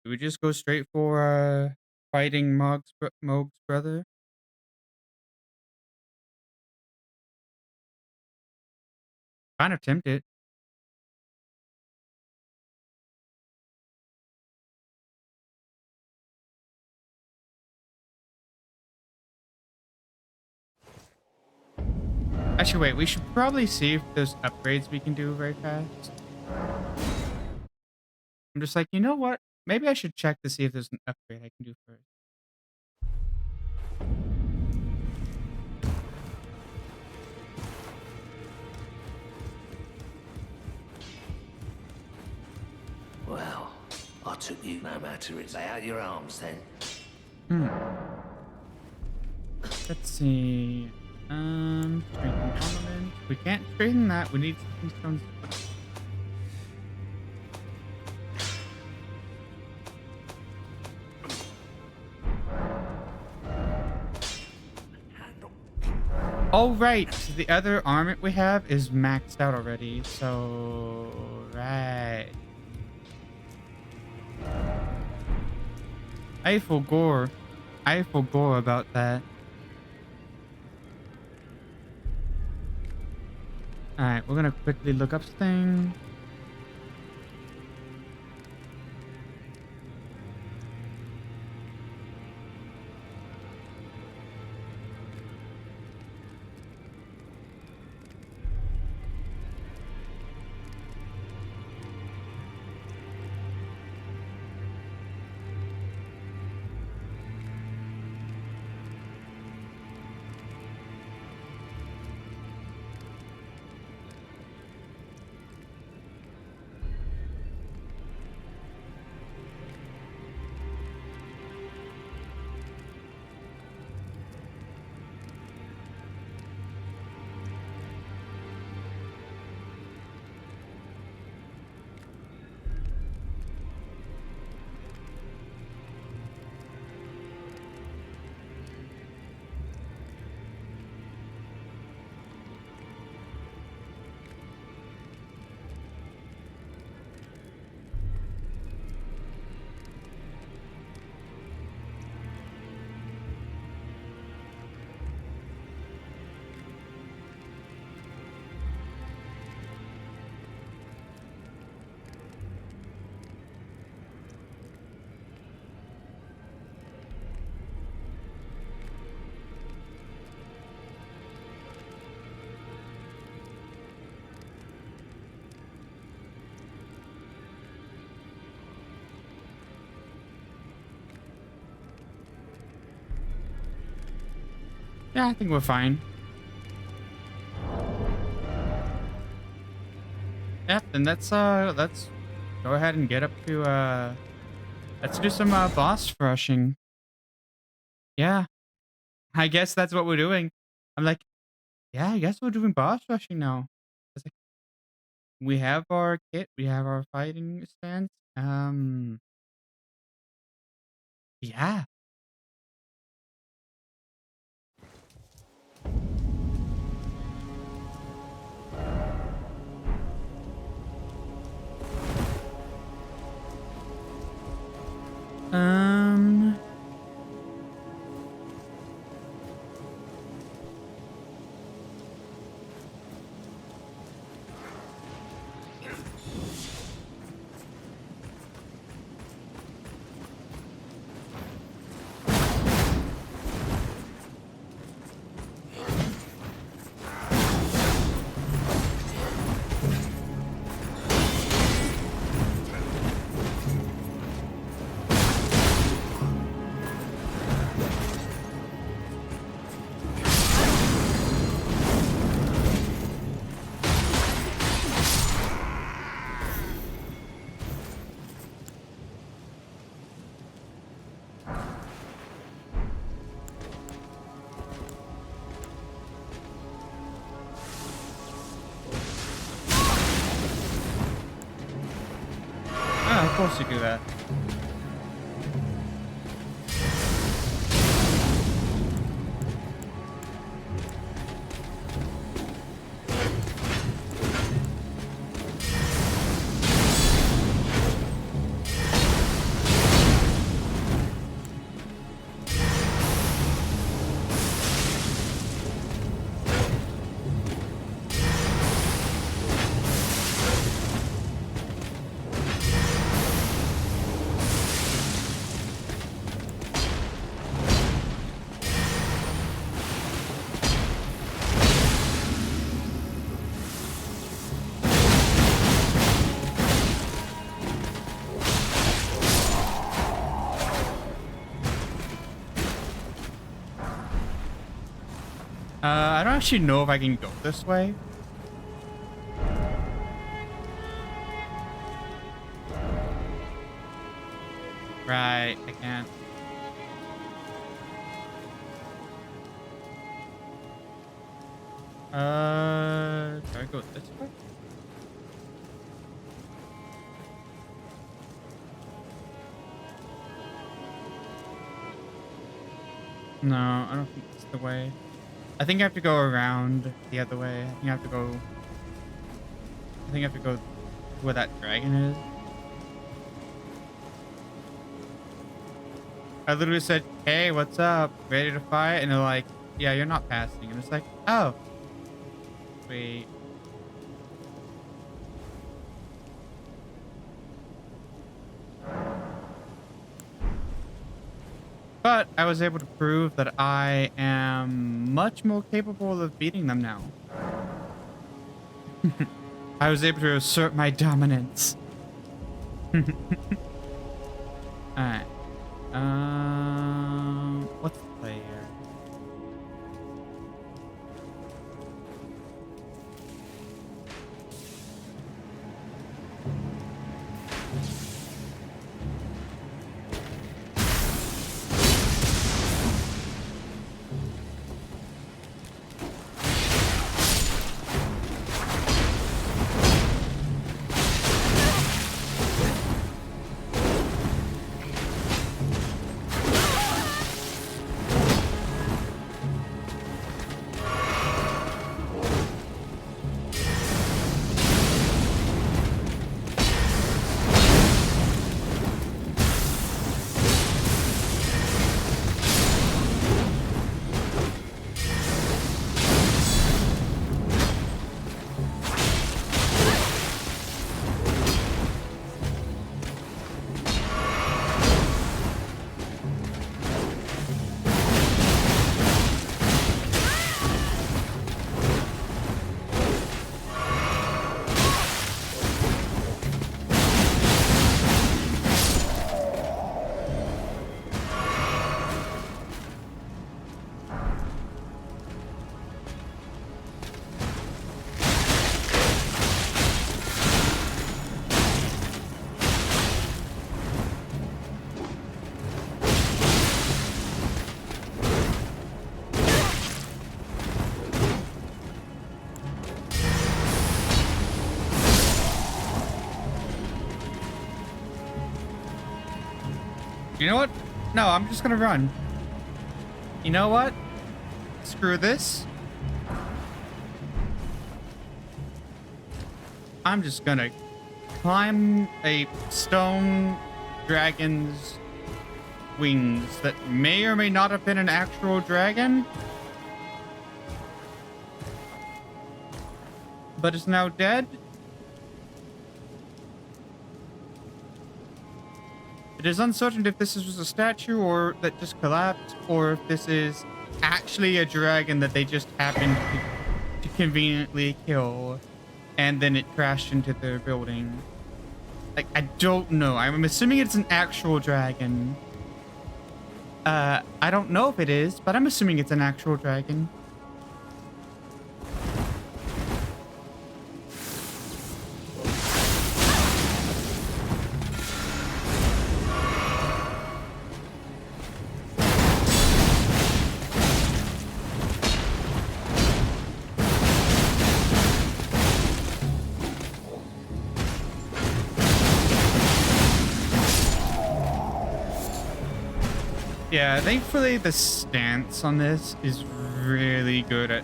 Do we just go straight for fighting Mog's brother? Kind of tempted. Actually, wait, we should probably see if there's upgrades we can do very fast. I'm just like, you know what? Maybe I should check to see if there's an upgrade I can do first. Well, I took you no matter it's out your arms then. Let's see. Strengthen armament. We can't strengthen that. We need stones. Oh, right. The other armament we have is maxed out already. So, right. I forgot about that. All right, we're gonna quickly look up thing. Yeah, I think we're fine. Yep, then let's go ahead and get up to let's do some boss rushing. Yeah, I guess that's what we're doing. I'm like, yeah, I guess we're doing boss rushing now. It's like we have our kit, we have our fighting stance. Yeah. Um. Oh, of course you do that. I don't actually know if I can go this way. Right, I can't. Do I go this way? No, I don't think it's the way. I think I have to go around the other way. I think I have to go. I think I have to go where that dragon is. I literally said, "Hey, what's up? Ready to fight?" And they're like, "Yeah, you're not passing." And it's like, "Oh, wait." But I was able to prove that I am much more capable of beating them now. I was able to assert my dominance. Alright. What's the play here? You know what? No, I'm just gonna run. You know what? Screw this. I'm just gonna climb a stone dragon's wings that may or may not have been an actual dragon, but is now dead. It is uncertain if this is just a statue or that just collapsed, or if this is actually a dragon that they just happened to conveniently kill, and then it crashed into their building. Like, I don't know. I'm assuming it's an actual dragon. I don't know if it is, but I'm assuming it's an actual dragon. Yeah, thankfully the stance on this is really good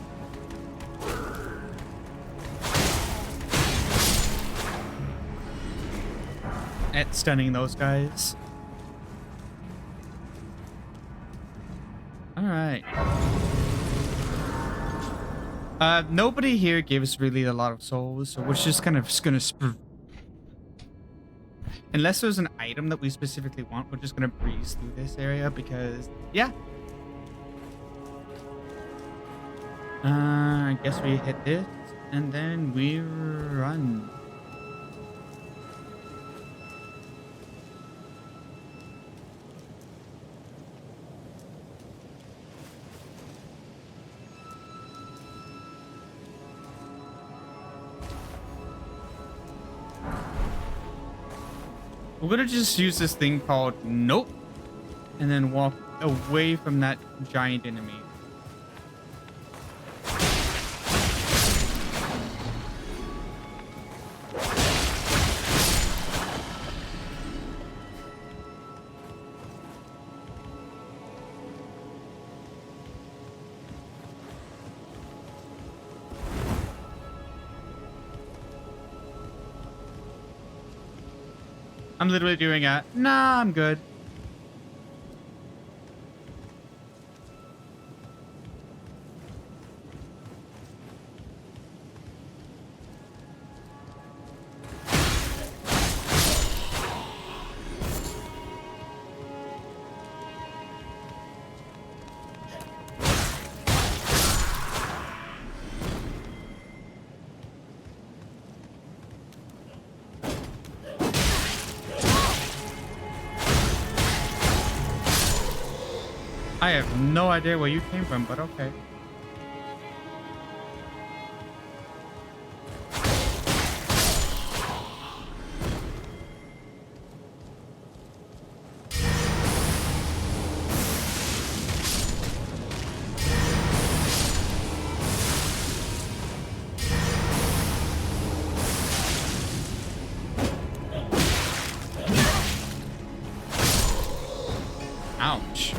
at stunning those guys. All right. Nobody here gives really a lot of souls, so we're just kind of gonna unless there's an item that we specifically want, we're just gonna breeze through this area because, yeah. I guess we hit this and then we run. We're gonna just use this thing called Nope, and then walk away from that giant enemy. I'm literally doing a, nah, I'm good. I have no idea where you came from, but okay. Ouch.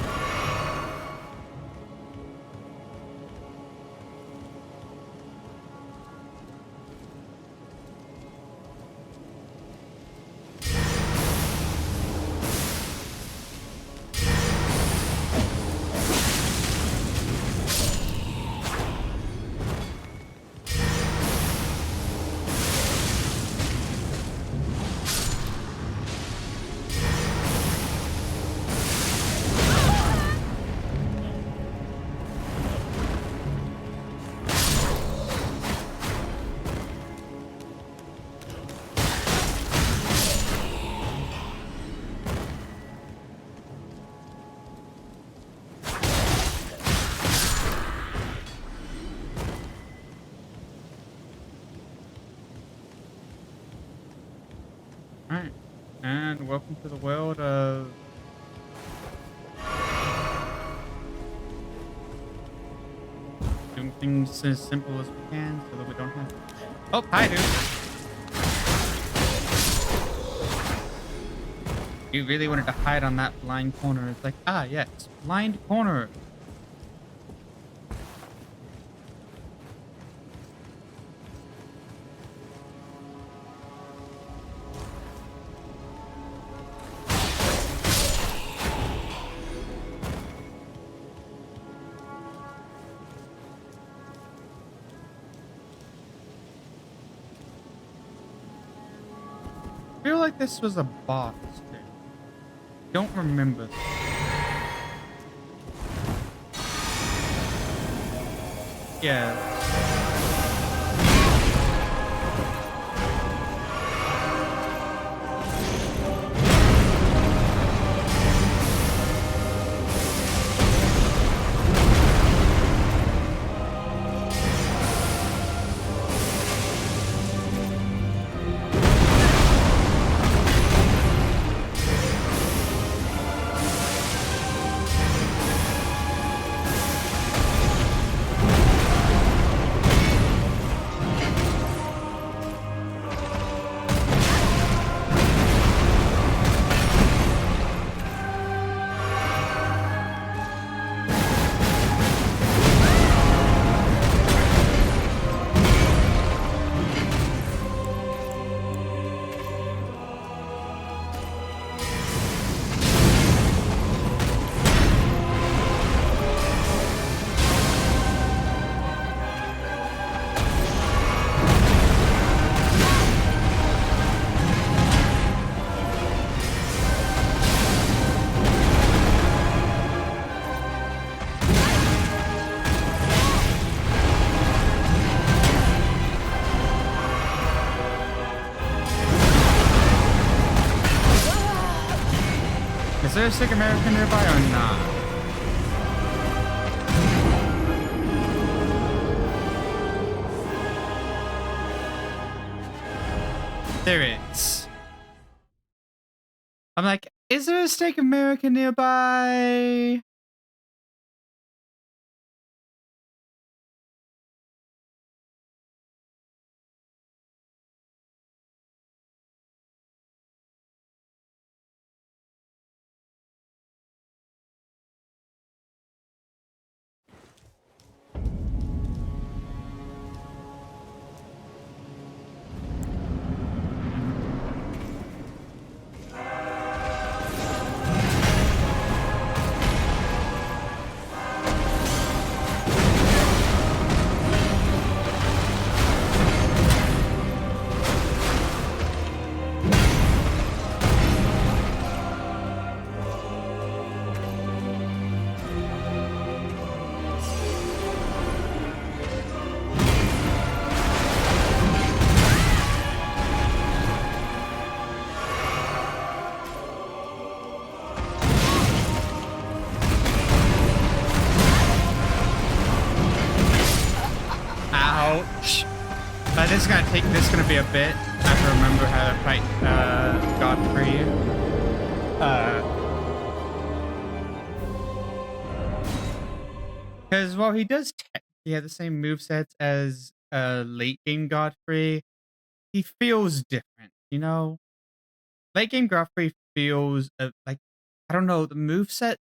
Alright, and welcome to the world of... doing things as simple as we can so that we don't have to... Oh, hi, dude! You really wanted to hide on that blind corner. It's like, ah, yes, blind corner. I feel like this was a boss, too. Don't remember. Yeah. Is there a sick American nearby or not? There is. I'm like, is there a steak American nearby? this is gonna be a bit. I have to remember how to fight Godfrey. Because while he does technically have the same movesets as late game Godfrey, he feels different, you know? Late game Godfrey feels like, I don't know, the moveset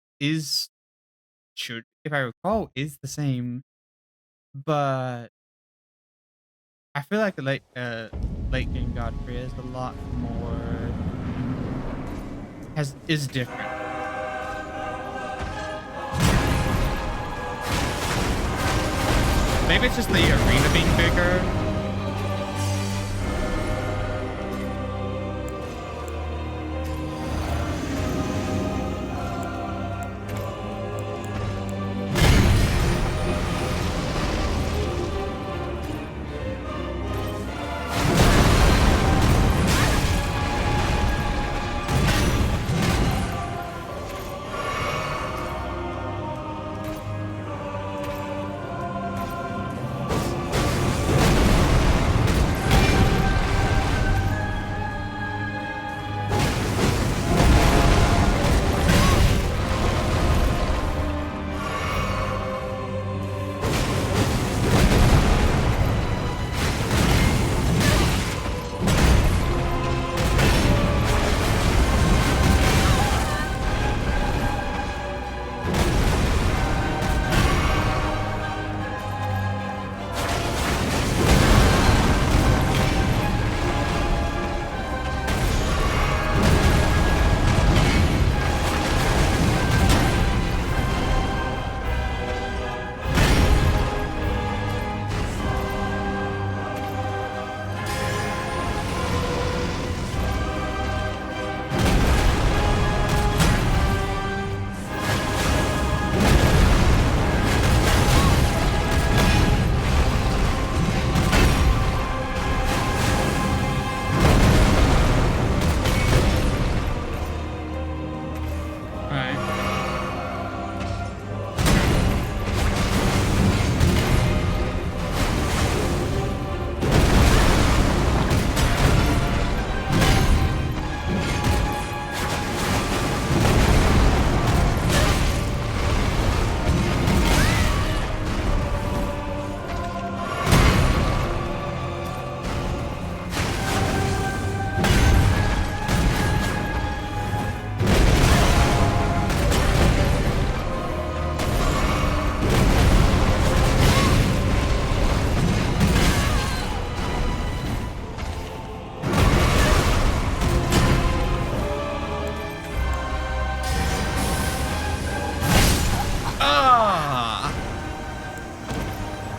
should, if I recall, is the same, but I feel like the late game Godfrey is a lot more is different. Maybe it's just the arena being bigger.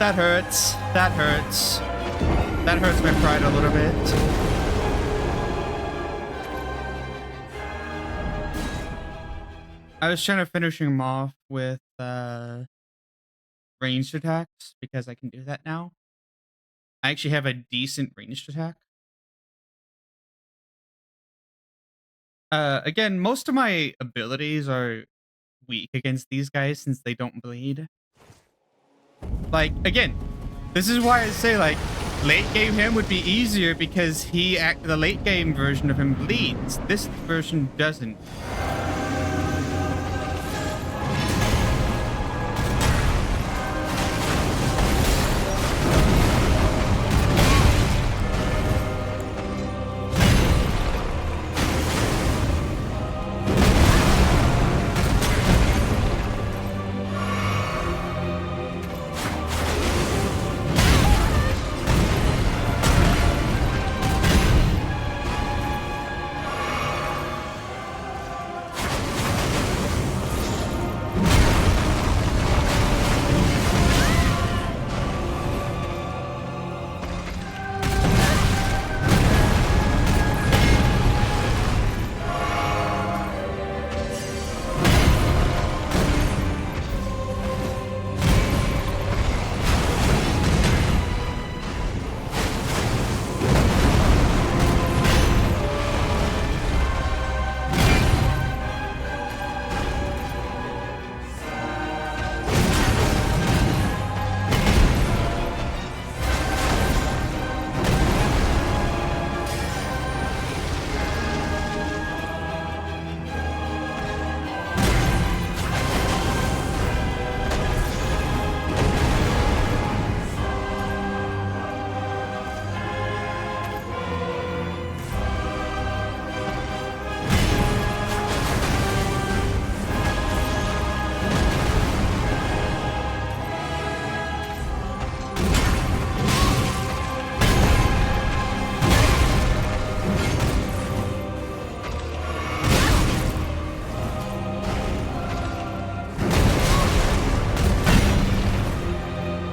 That hurts. That hurts. That hurts my pride a little bit. I was trying to finish him off with ranged attacks because I can do that now. I actually have a decent ranged attack. Again, most of my abilities are weak against these guys since they don't bleed. Like, again, this is why I say, like, late game him would be easier because the late game version of him bleeds. This version doesn't.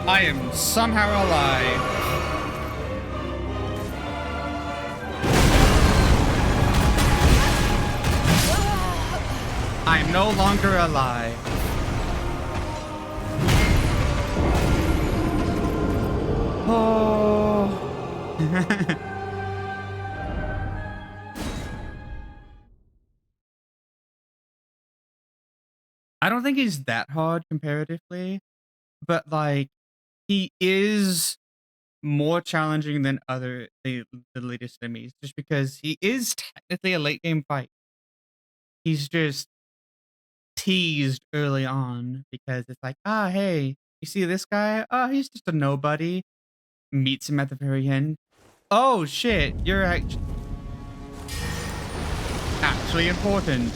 I am somehow alive. I am no longer alive. Oh. I don't think he's that hard comparatively, but like he is more challenging than the latest enemies, just because he is technically a late game fight. He's just teased early on because it's like, ah, hey, you see this guy? Oh, he's just a nobody. Meets him at the very end. Oh shit, you're actually important.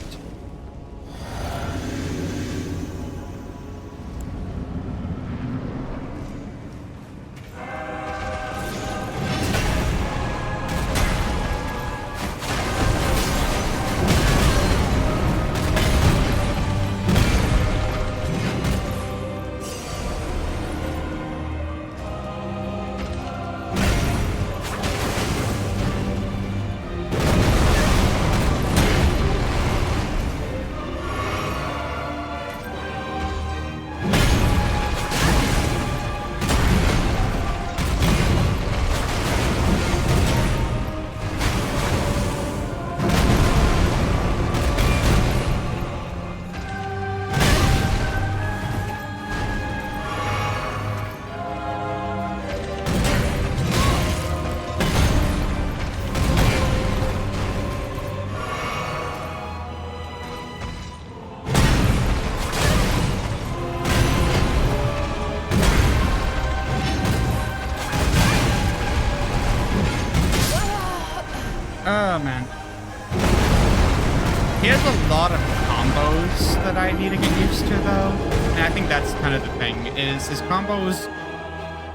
Oh man. He has a lot of combos that I need to get used to though. And I think that's kind of the thing, is his combos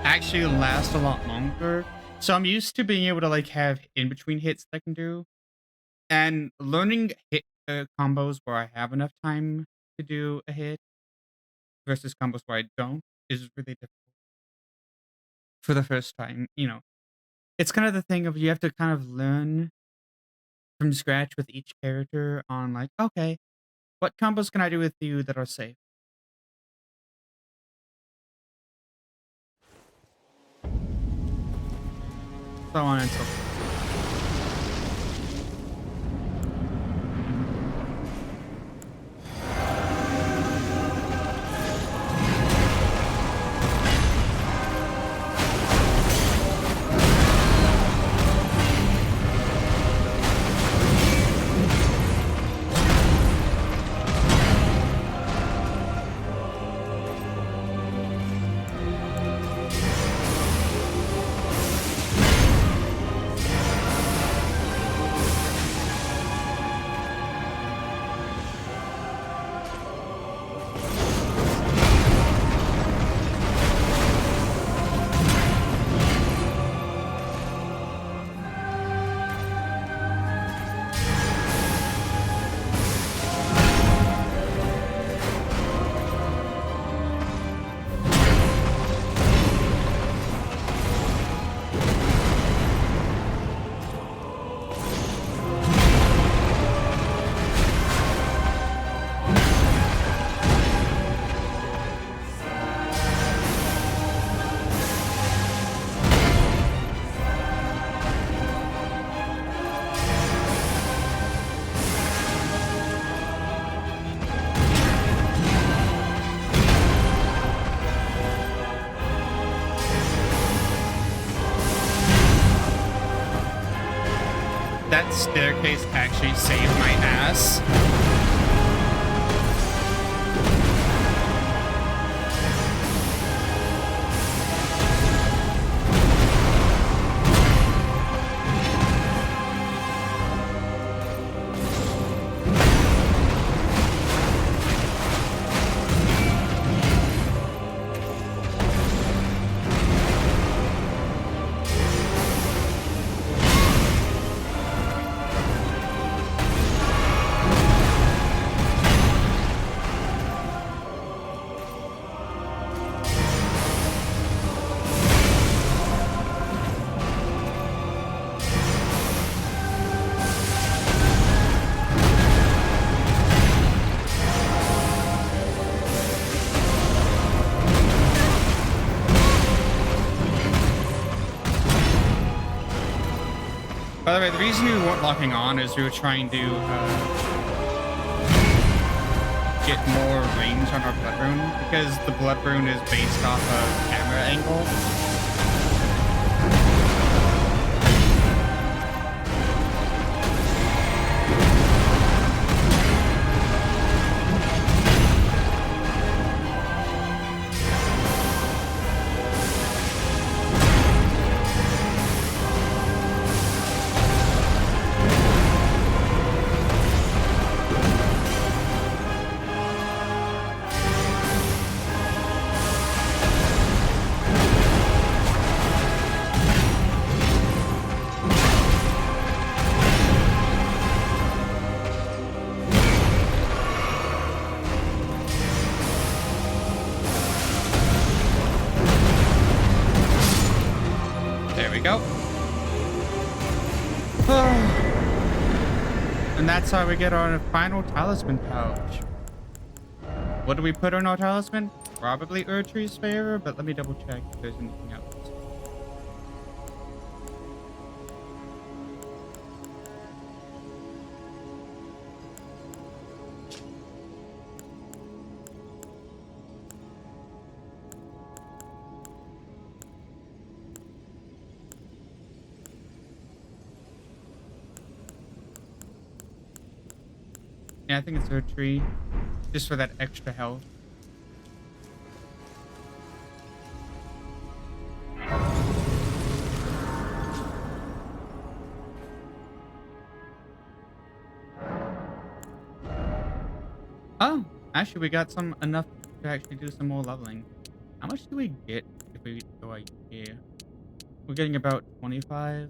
actually last a lot longer. So I'm used to being able to like have in between hits that I can do. And learning hit combos where I have enough time to do a hit versus combos where I don't is really difficult for the first time. You know, it's kind of the thing of you have to kind of learn from scratch with each character on like, okay, what combos can I do with you that are safe? So on and so forth. That staircase actually saved my ass. By the way, the reason we weren't locking on is we were trying to get more range on our blood rune, because the blood rune is based off of camera angle. And that's how we get our final talisman pouch. What do we put on our talisman? Probably Erdtree's favor, but let me double check if there's anything else. Yeah, I think it's Erdtree, just for that extra health. Oh, actually, we got enough to actually do some more leveling. How much do we get if we go like here? We're getting about 25.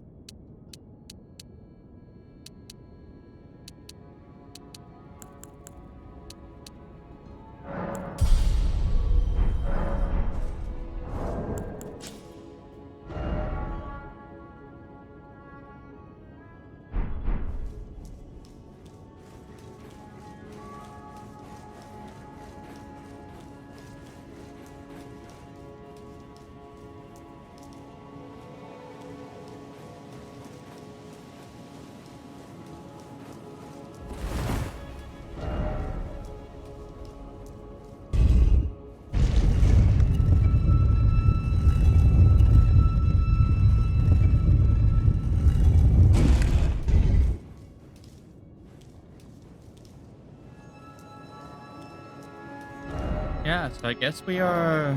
Yeah, so I guess we're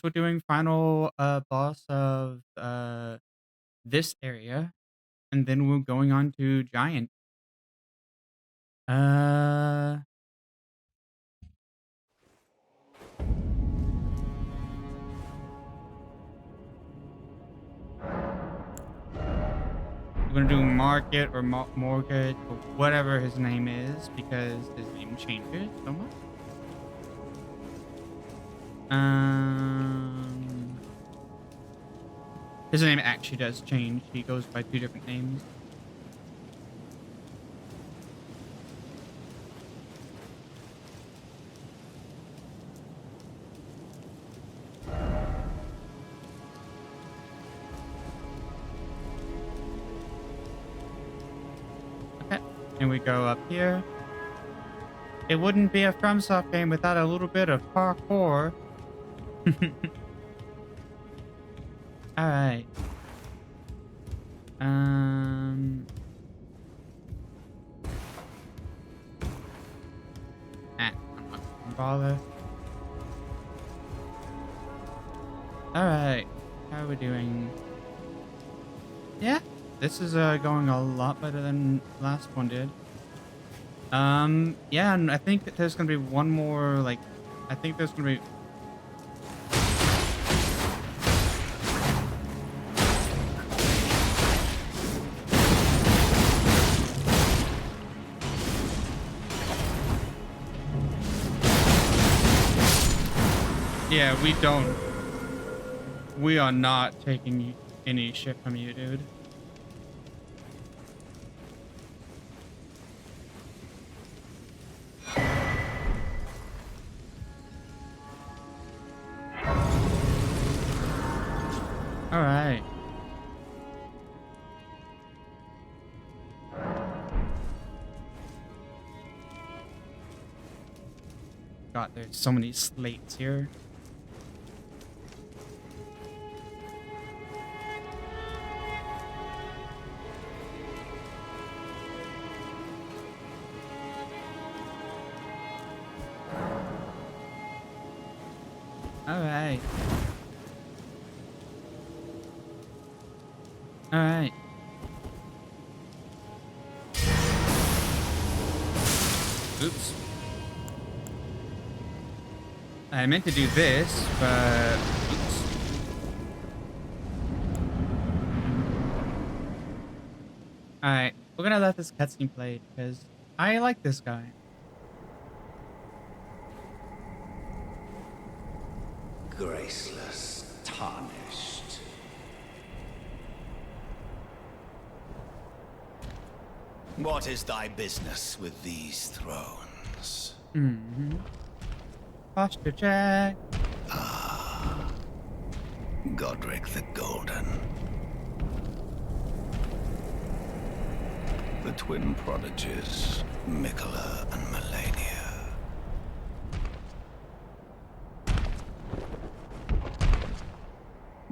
doing final boss of this area, and then we're going on to Giant. We're gonna do Market or Morget or whatever his name is, because his name changes so much. His name actually does change. He goes by 2 different names. Okay, and we go up here. It wouldn't be a FromSoft game without a little bit of parkour. Alright. I'm not gonna bother. Alright. How are we doing? Yeah, this is going a lot better than last one did. Yeah, and I think that there's gonna be one more, like, I think there's gonna be... Yeah, we are not taking any shit from you, dude. All right. God, there's so many slates here. All right. All right. Oops. I meant to do this, but oops. All right, we're gonna let this cutscene play because I like this guy. Graceless, tarnished. What is thy business with these thrones? Mm-hmm. Posture check. Godric the Golden. The twin prodigies, Mikola and Melania.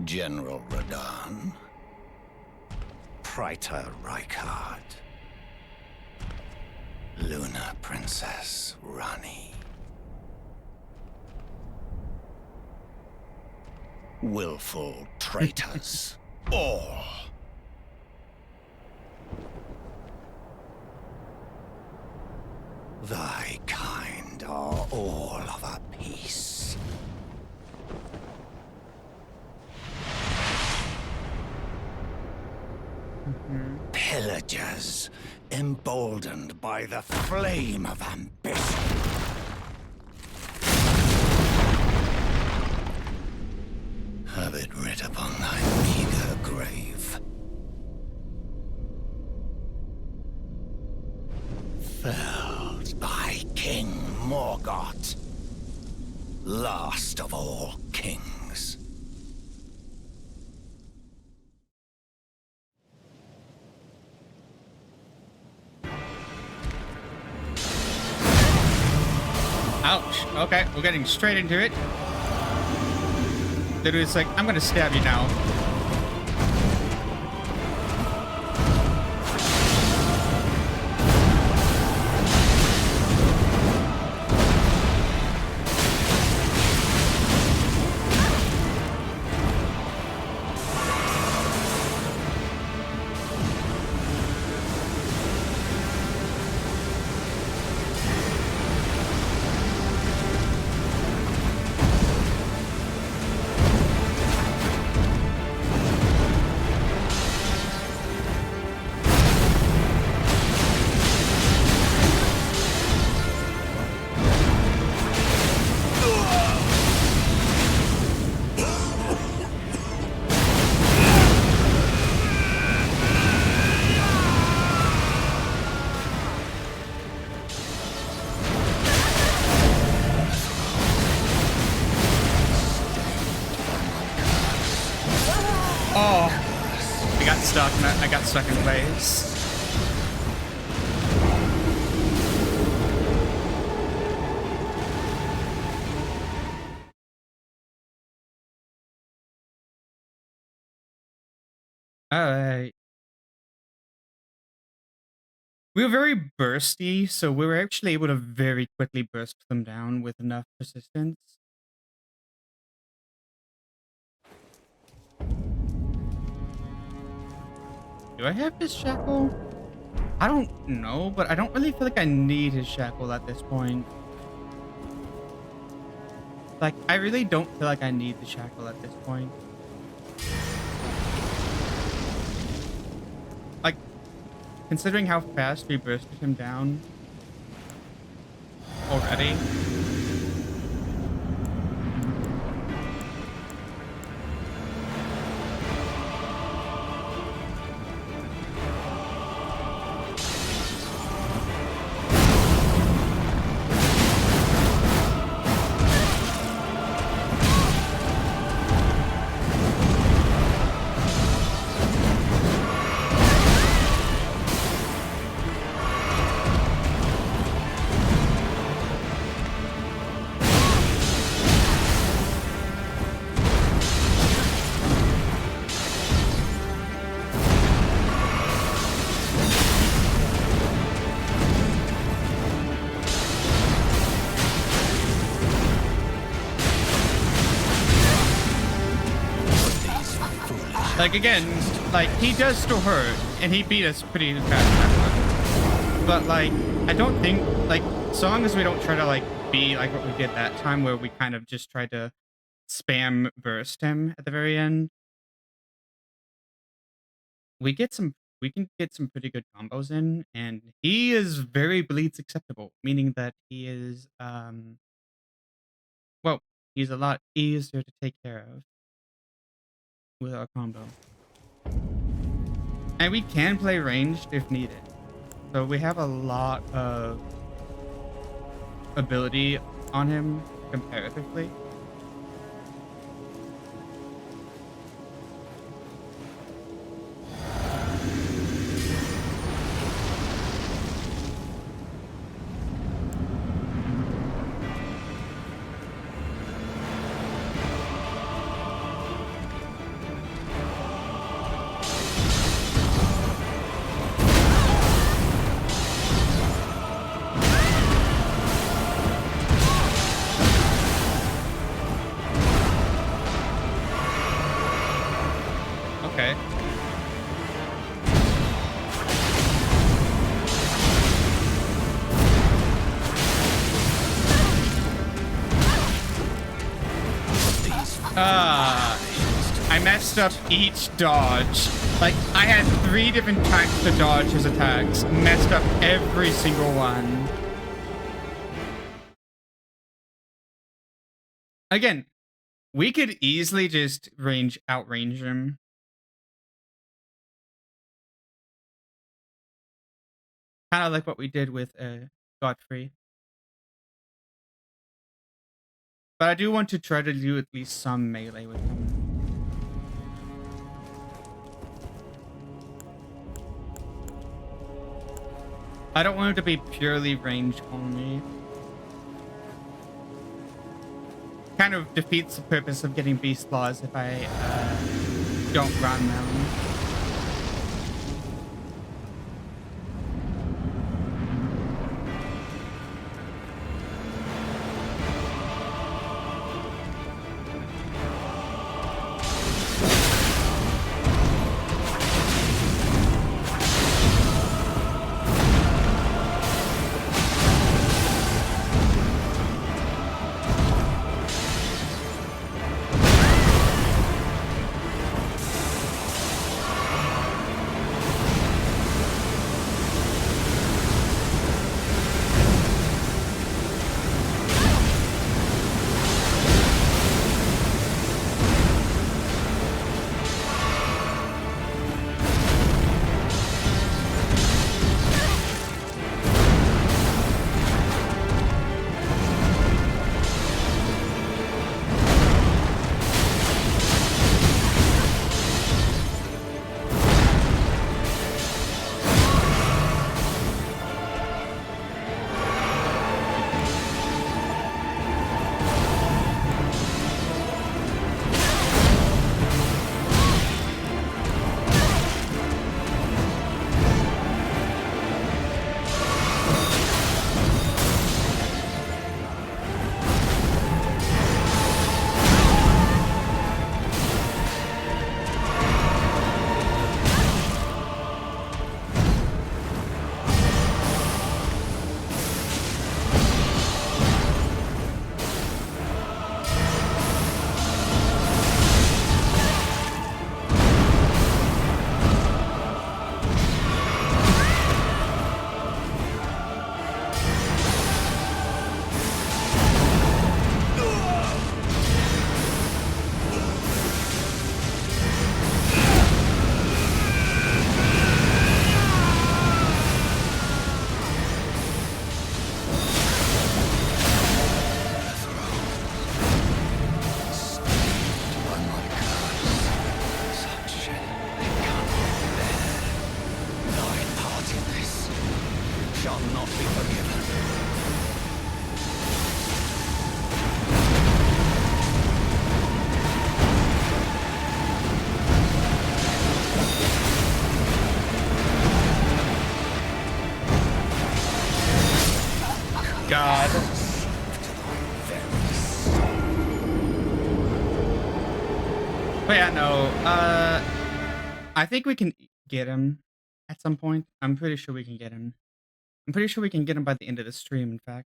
General Radahn. Praetor Rykard. Luna Princess Rani. Willful traitors. All. Thy kind are all of a piece. Pillagers, emboldened by the flame of ambition. Have it writ upon thy meager grave. Felled by King Morgoth, last of all kings. Ouch. Okay, we're getting straight into it. The dude's like, I'm gonna stab you now. Oh, I got stuck in place. All right. We were very bursty, so we were actually able to very quickly burst them down with enough persistence. Do I have his shackle? I don't know, but I don't really feel like I need his shackle at this point. Like, I really don't feel like I need the shackle at this point. Like, considering how fast we bursted him down already. Like, again, like, he does still hurt, and he beat us pretty fast that one. But, like, I don't think, like, so long as we don't try to, like, be like what we did that time where we kind of just tried to spam burst him at the very end, we can get some pretty good combos in, and he is very bleeds acceptable, meaning that he is, well, he's a lot easier to take care of with our combo. And we can play ranged if needed. So we have a lot of ability on him comparatively. Okay. I messed up each dodge. Like, I had 3 different times to dodge his attacks. Messed up every single one. Again, we could easily just outrange him. Kind of like what we did with Godfrey. But I do want to try to do at least some melee with him. I don't want him to be purely range only. Kind of defeats the purpose of getting beast claws if I don't run them. God. But yeah, no. I think we can get him at some point. I'm pretty sure we can get him. I'm pretty sure we can get him by the end of the stream, in fact.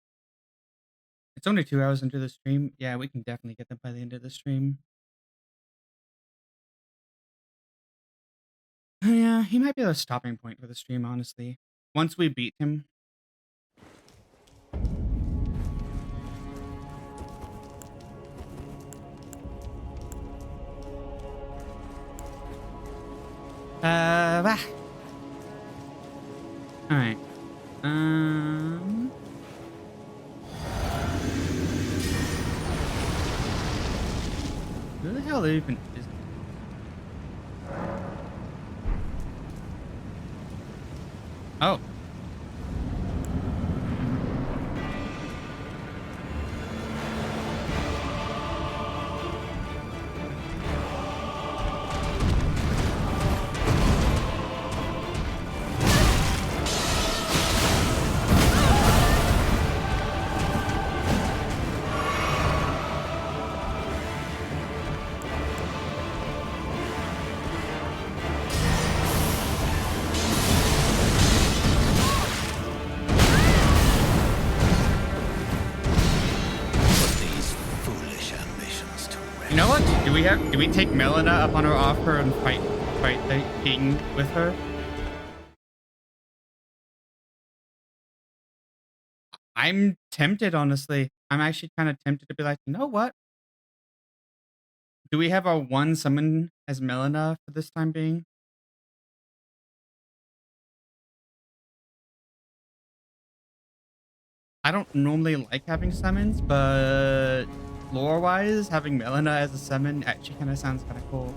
It's only 2 hours into the stream. Yeah, we can definitely get them by the end of the stream. Yeah, he might be the stopping point for the stream, honestly. Once we beat him. Bah. Alright. Who the hell even is it? Oh. You know what? Do we take Melina up on her offer and fight the king with her? I'm tempted, honestly. I'm actually kind of tempted to be like, you know what? Do we have our one summon as Melina for this time being? I don't normally like having summons, but lore-wise, having Melina as a summon actually kind of sounds kind of cool.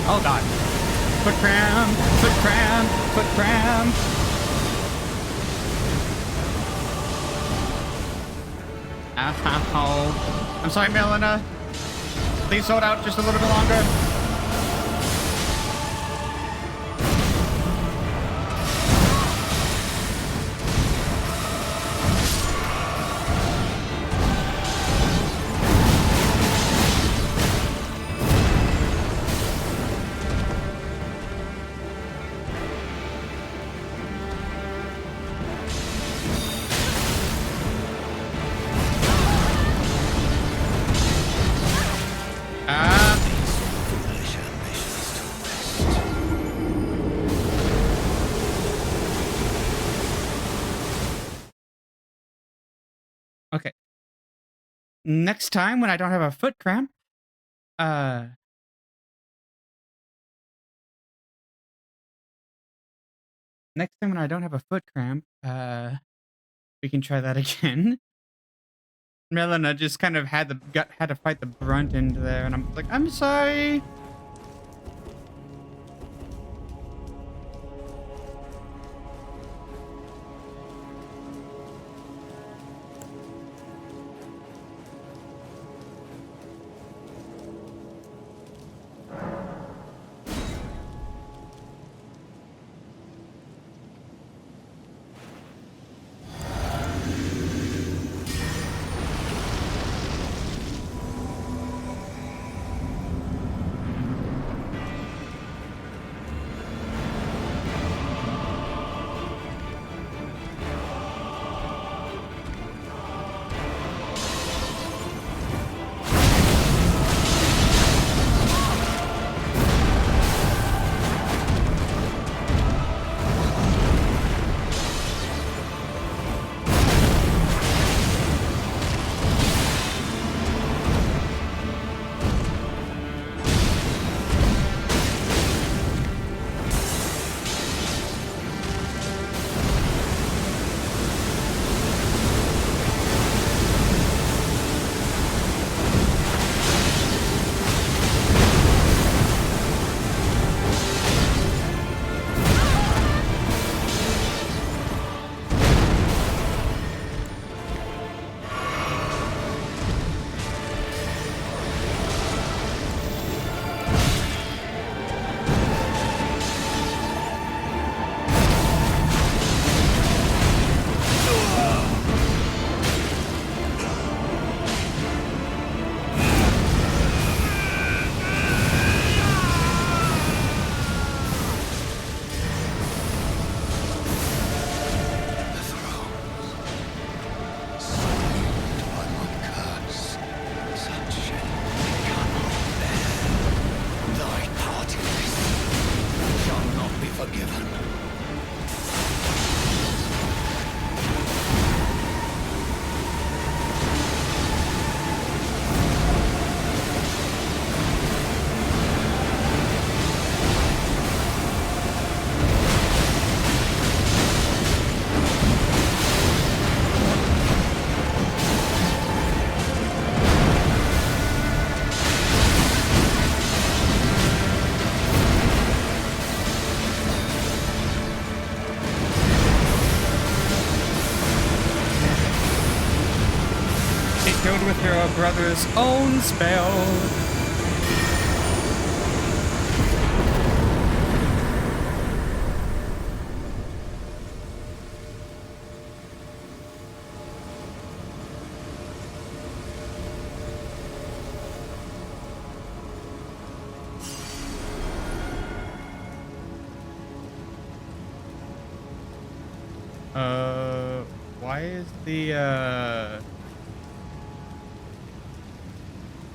Oh god. Foot cram, foot cram, foot cram. Ow. I'm sorry, Melina. Please hold out just a little bit longer. Okay. Next time when I don't have a foot cramp, next time when I don't have a foot cramp, we can try that again. Melina just kind of had to fight the brunt end there, and I'm like, I'm sorry. Killed with your brother's own spell. Why is the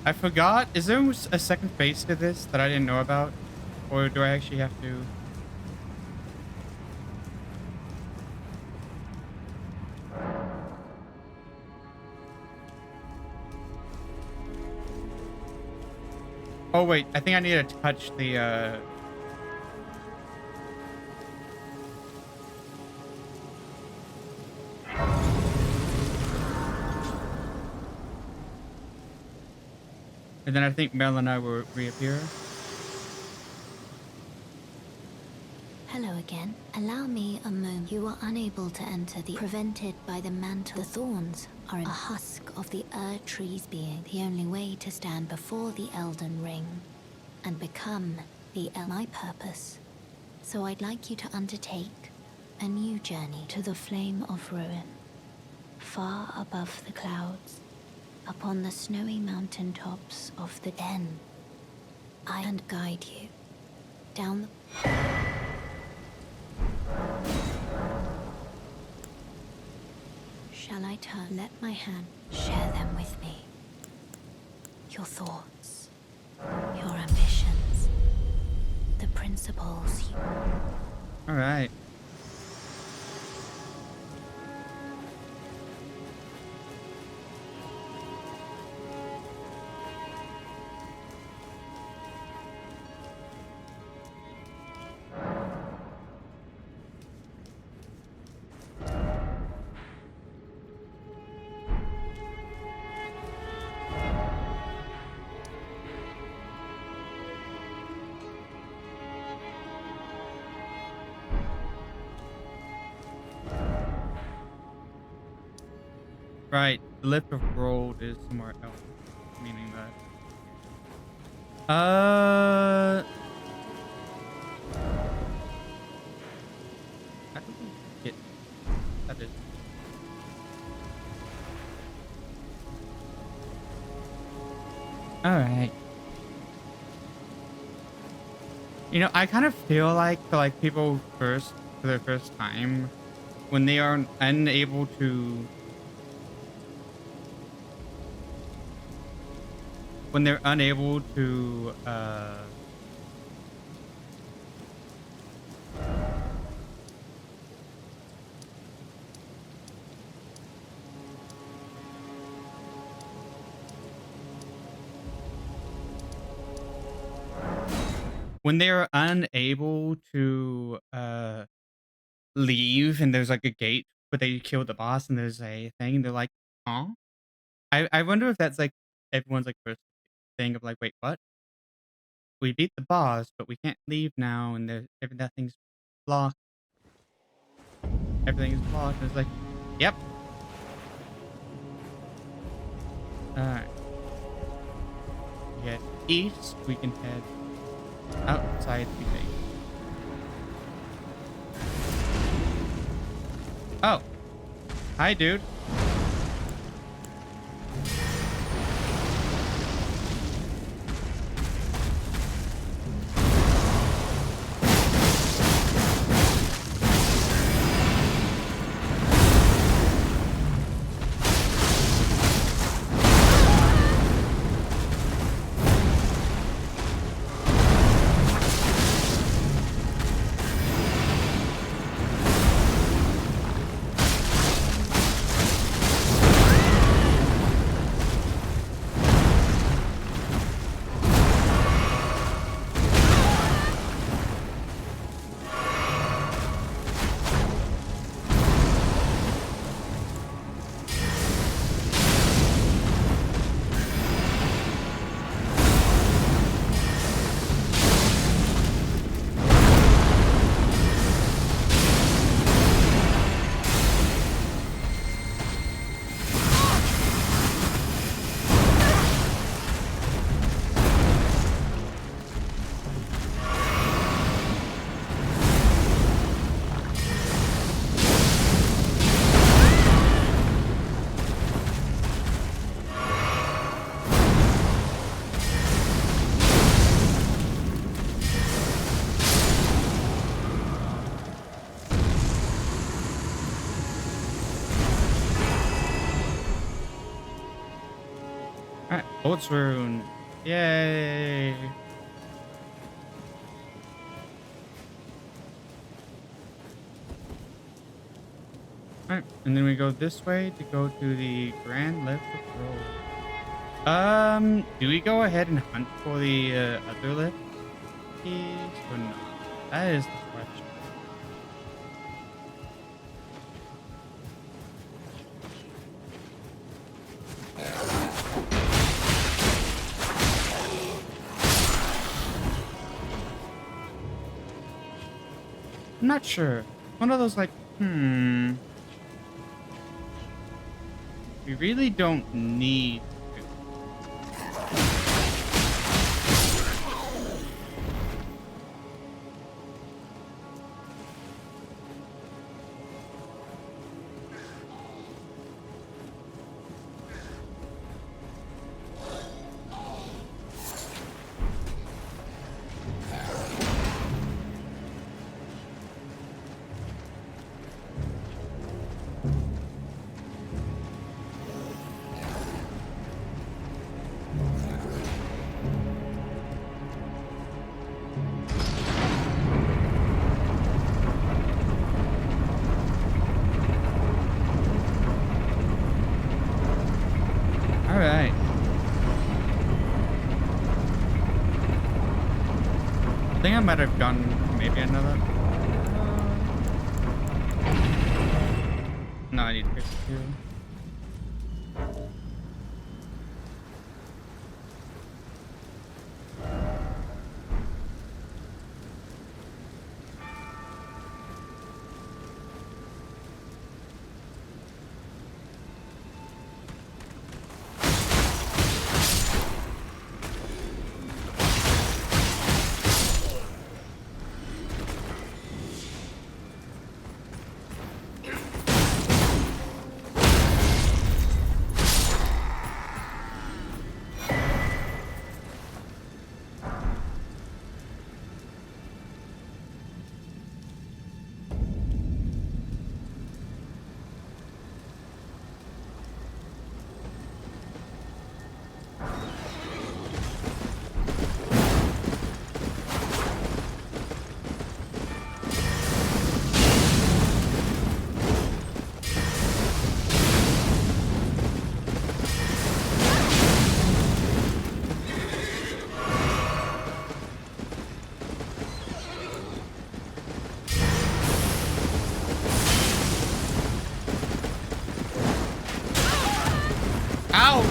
I forgot. Is there a second phase to this that I didn't know about? Or do I actually have to... Oh, wait. I think I need to touch the, And then I think Mel and I will reappear. Hello again. Allow me a moment. You are unable to enter the prevented by the mantle. The thorns are a husk of the tree's being, the only way to stand before the Elden Ring and become my purpose. So I'd like you to undertake a new journey to the flame of ruin, far above the clouds, upon the snowy mountain tops of the den. I and guide you down the... Shall I turn? Let my hand share them with me. Your thoughts, your ambitions, the principles you... All right. Right. The lift of gold is somewhere else. Meaning that. How do we get that is alright. You know, I kind of feel like for like people for their first time, when they are unable to when they're unable to when they're unable to leave and there's like a gate but they kill the boss and there's a thing, they're like, huh? I wonder if that's like everyone's like first thing of like, wait, what? We beat the boss, but we can't leave now, and there's nothing's blocked. Everything is blocked. And it's like, yep. Alright. We head east, we can head outside the gate. Oh. Hi, dude. Alright, Bolt's Rune. Yay! Alright, and then we go this way to go to the Grand Lift of Gold. Do we go ahead and hunt for the other lift keys or not? That is the question. I'm not sure. One of those like, we really don't need to. Alright. I think I might have done maybe another. No, I need to fix it too.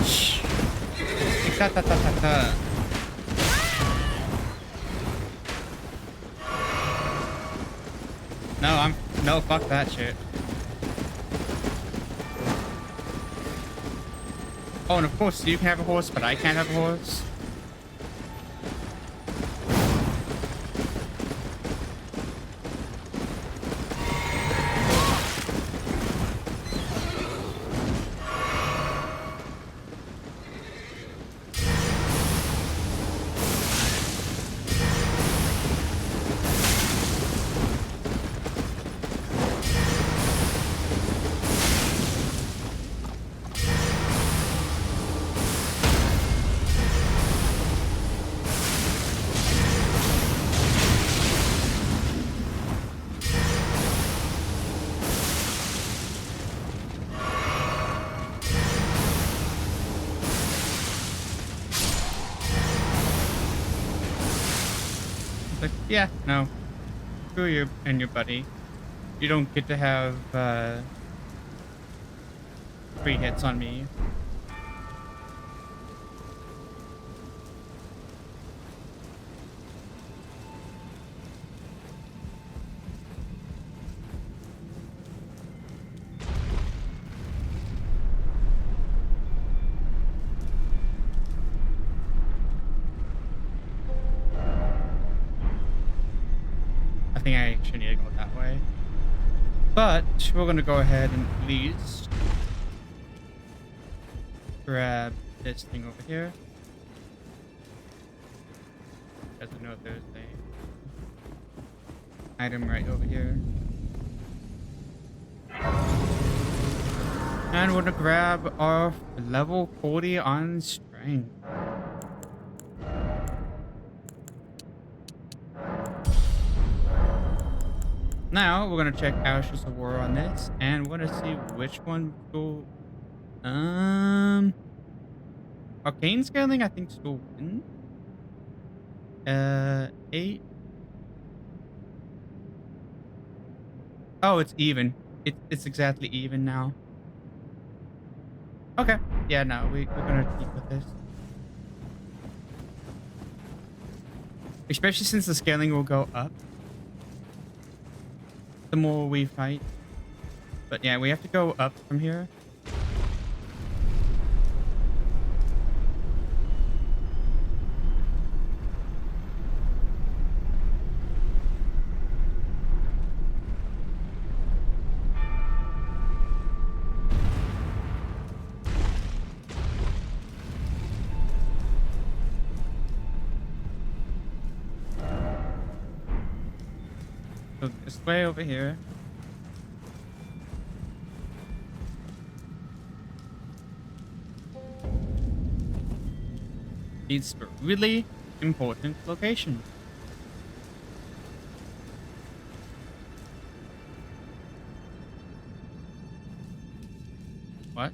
Shh. Ta ta ta ta ta. No, fuck that shit. Oh, and of course you can have a horse, but I can't have a horse. Like, yeah, no. Screw you and your buddy. You don't get to have free hits on me. I think I actually need to go that way. But we're gonna go ahead and at least grab this thing over here. Doesn't know if there's a item right over here. And we're gonna grab our level 40 on strength. Now we're gonna check Ash's Aurora on this, and we're gonna see which one will arcane scaling I think still win. 8. Oh, it's even. It's exactly even now. Okay. Yeah, no, we're gonna keep with this. Especially since the scaling will go up the more we fight. But yeah, we have to go up from here. So this way over here. Leads to a really important location. What?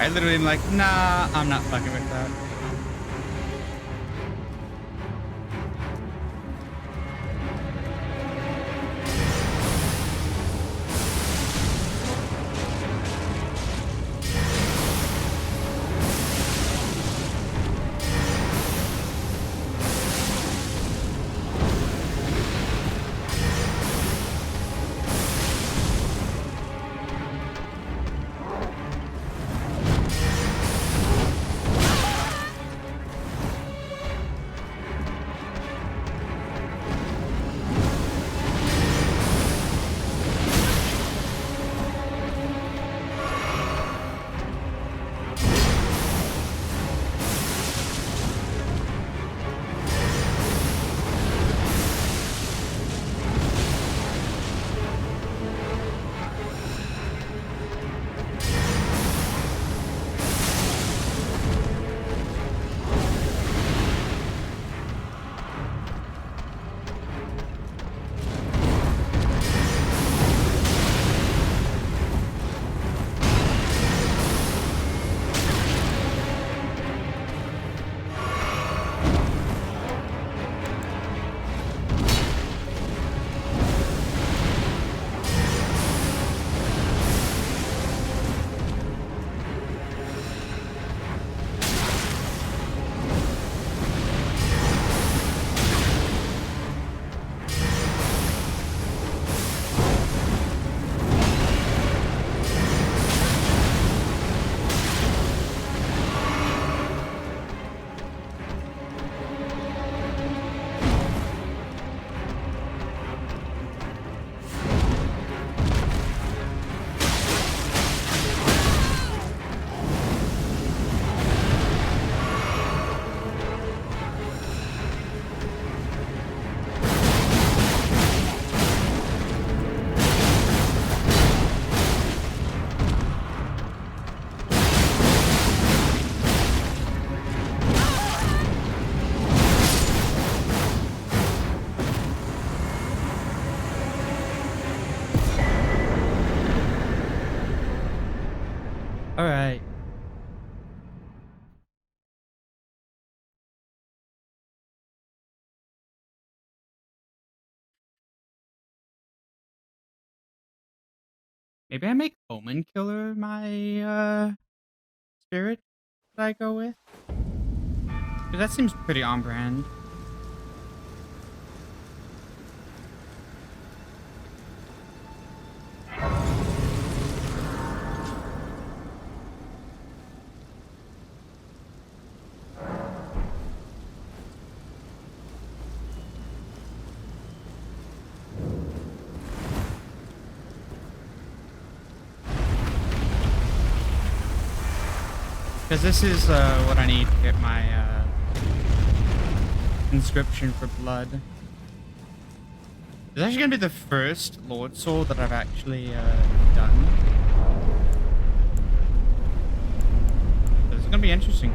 I literally am like, nah, I'm not fucking with that. All right. Maybe I make Omen Killer my spirit that I go with. 'Cause that seems pretty on brand. Because this is what I need to get my inscription for blood. It's actually gonna be the first Lord Soul that I've actually done. So this is gonna be interesting.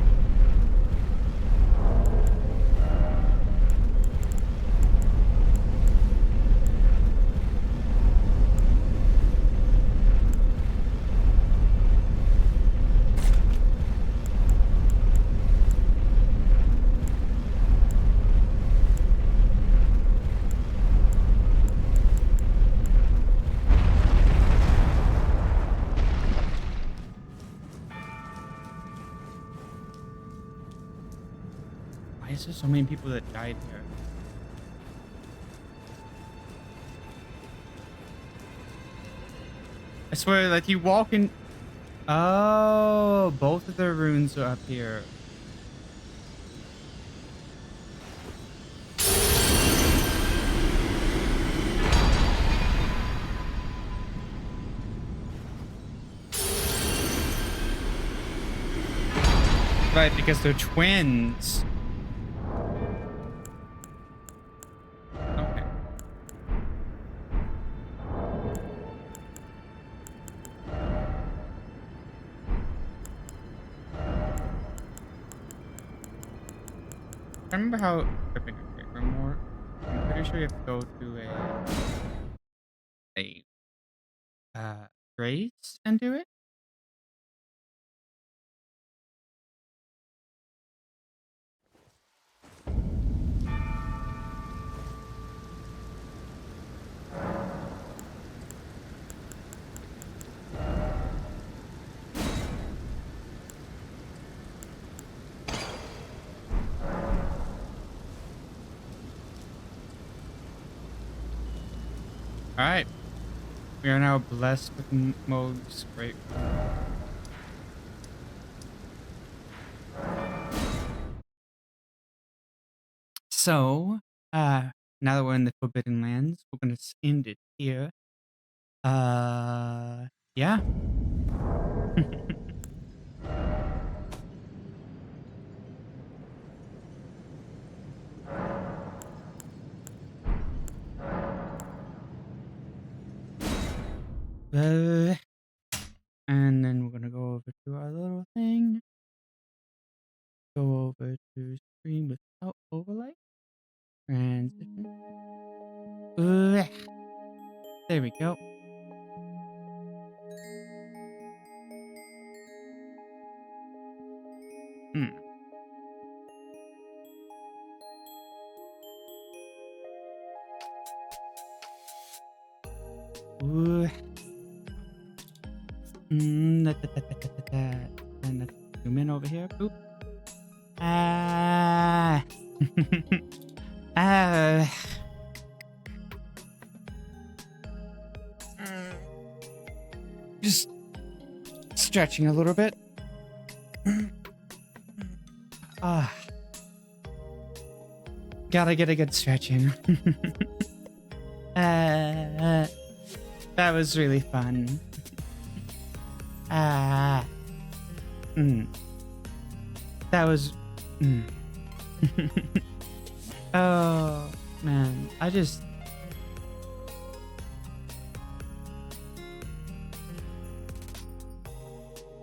Why is there so many people that died here? I swear, like you walk in. Oh, both of their runes are up here. Right, because they're twins. Okay. I remember how tripping I can't remember. I'm pretty sure you have to go to a race and do it. All right. We are now blessed with Moog's great. So, now that we're in the Forbidden Lands, we're gonna end it here. Yeah. And then we're gonna go over to our little thing. Go over to stream without overlay. Transition. There we go. Hmm. And let's zoom in over here. Boop. Ah. Ah. Just stretching a little bit. Ah. Gotta get a good stretch in. That was really fun. That was. Oh man,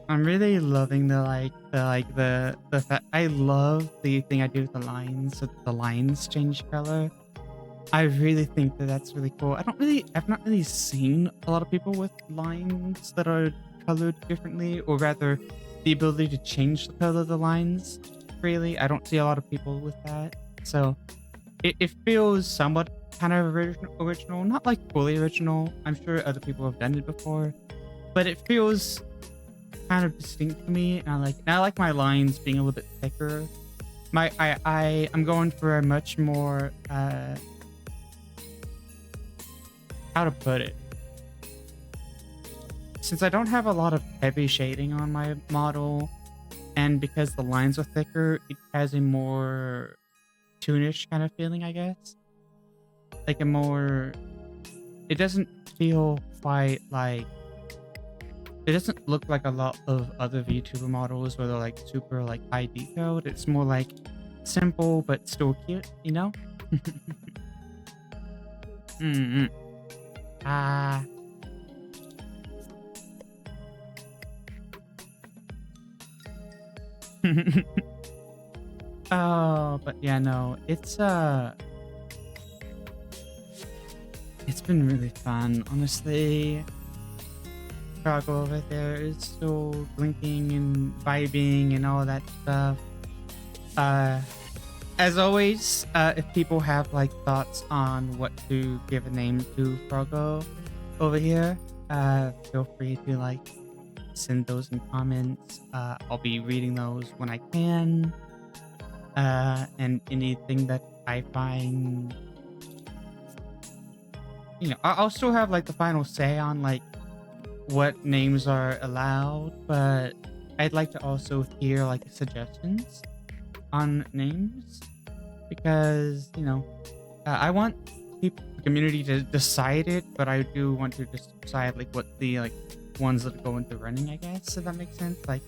I'm really loving the fact I love the thing I do with the lines, so that the lines change color. I really think that that's really cool. I've not really seen a lot of people with lines that are colored differently, or rather, the ability to change the color of the lines freely. I don't see a lot of people with that, so it feels somewhat kind of original, not like fully original. I'm sure other people have done it before, but it feels kind of distinct to me, and I like my lines being a little bit thicker. I'm going for a much more how to put it. Since I don't have a lot of heavy shading on my model, and because the lines are thicker, it has a more toonish kind of feeling, I guess. Like a more... It doesn't feel quite like... It doesn't look like a lot of other VTuber models where they're like super like high detailed. It's more like simple but still cute, you know? Mm-hmm. Oh, but yeah, no, it's been really fun, honestly. Struggle over there is still blinking and vibing and all that stuff. As always, if people have like thoughts on what to give a name to Froggo over here, feel free to like send those in comments. I'll be reading those when I can. And anything that I find, you know, I'll still have like the final say on like what names are allowed, but I'd like to also hear like suggestions on names, because you know, I want the community to decide it, but I do want to just decide like what the like ones that go into running, I guess, if that makes sense. Like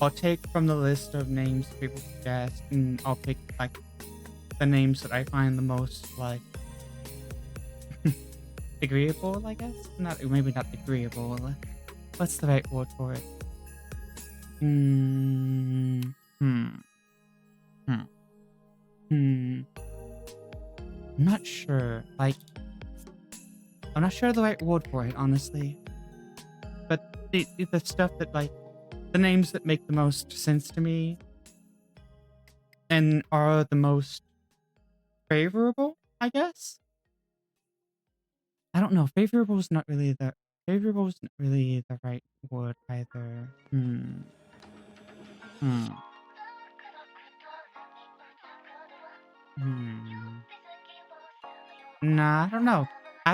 I'll take from the list of names people suggest, and I'll pick like the names that I find the most like agreeable, I guess. Maybe not agreeable. What's the right word for it? I'm not sure. Like, I'm not sure the right word for it, honestly. But the stuff that like the names that make the most sense to me and are the most favorable, I guess. I don't know. Favorable is not really the right word either. Nah, I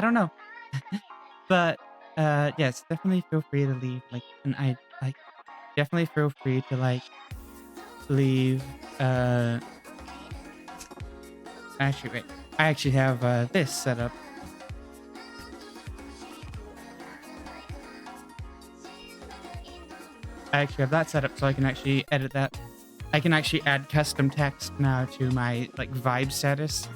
don't know. But yes, definitely feel free to leave like, and I like definitely feel free to like leave actually wait. I actually have this set up. I actually have that set up so I can actually edit that. I can actually add custom text now to my like vibe status.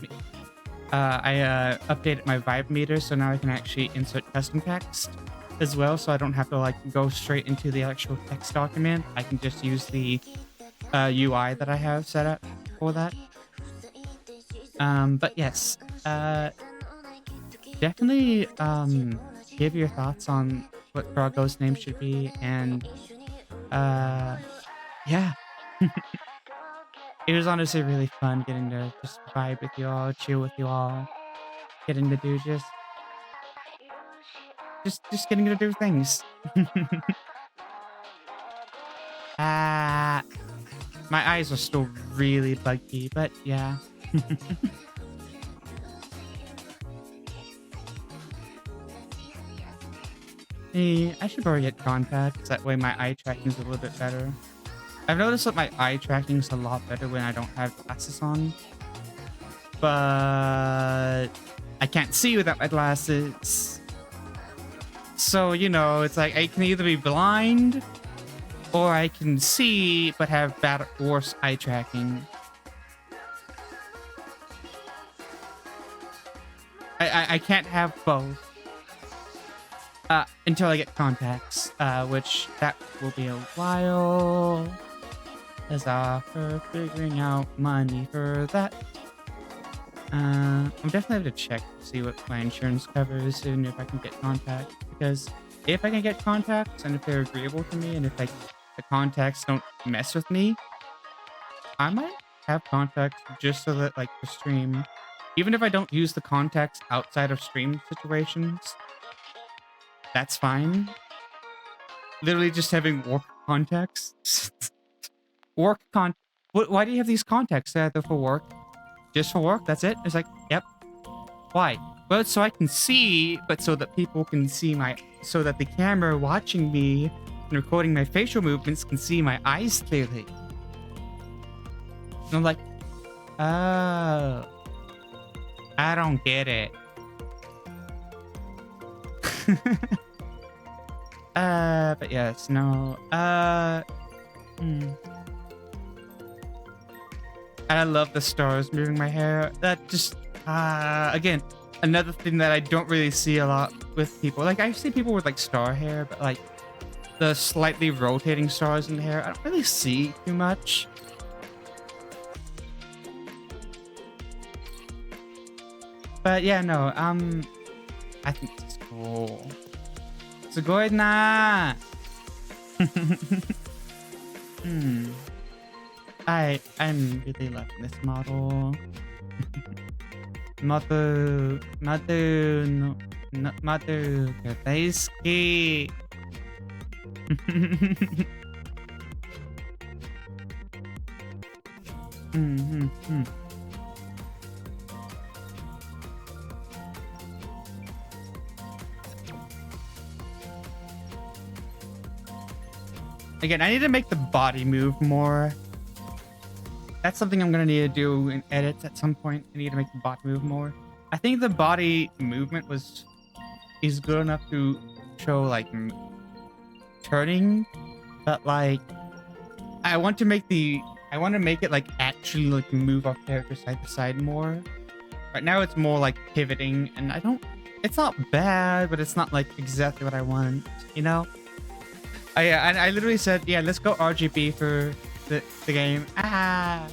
I updated my vibe meter, so now I can actually insert custom text as well, so I don't have to like go straight into the actual text document. I can just use the UI that I have set up for that. But yes, definitely give your thoughts on what Froggo's name should be, and yeah. It was honestly really fun getting to just vibe with you all, chill with you all, getting to do just getting to do things. My eyes are still really buggy, but yeah. Hey, I should probably get contacts, that way my eye tracking is a little bit better. I've noticed that my eye tracking is a lot better when I don't have glasses on. But I can't see without my glasses. So, you know, it's like I can either be blind or I can see but have worse eye tracking. I can't have both. Until I get contacts, which that will be a while. As for figuring out money for that. I'm definitely have to check to see what my insurance covers and if I can get contact, because if I can get contacts and if they're agreeable to me and if like the contacts don't mess with me, I might have contacts just so that like the stream, even if I don't use the contacts outside of stream situations, that's fine. Literally just having work contacts. Why do you have these contacts? They're for work. Just for work? That's it? It's like, yep. Why? Well, so I can see, but so that people can see so that the camera watching me and recording my facial movements can see my eyes clearly. And I'm like, oh, I don't get it. But yes, no. I love the stars moving my hair. That just, again, another thing that I don't really see a lot with people. Like, I see people with, like, star hair, but, like, the slightly rotating stars in the hair, I don't really see too much. But, yeah, no, I think this is cool. すごいなI'm really loving this model. Motherが大好き。Again, I need to make the body move more. That's something I'm gonna need to do in edits at some point. I need to make the body move more. I think the body movement is good enough to show like turning, but like I want to make it like actually like move off character side to side more. Right now it's more like pivoting, and it's not bad, but it's not like exactly what I want, you know? Yeah, and I literally said, yeah, let's go RGB for the game. I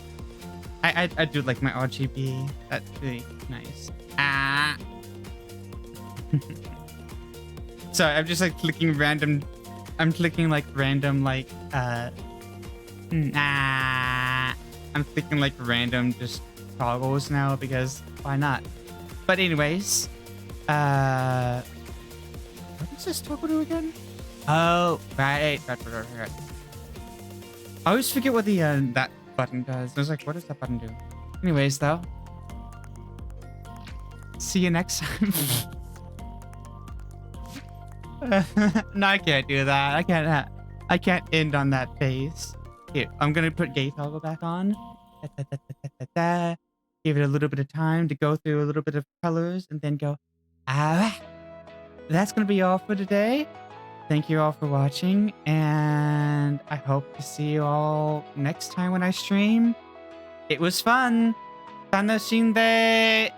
do like my RGB. That's really nice. Sorry, I'm just like clicking random. I'm clicking like random like I'm clicking like random just toggles now because why not? But anyways, what does this toggle do again? Oh, right. I always forget what the that button does. I was like, what does that button do? Anyways, though, see you next time. No, I can't do that. I can't end on that face. Here, I'm gonna put gay toggle back on. Give it a little bit of time to go through a little bit of colors, and then go. That's gonna be all for today. Thank you all for watching, and I hope to see you all next time when I stream. It was fun. 楽しんで。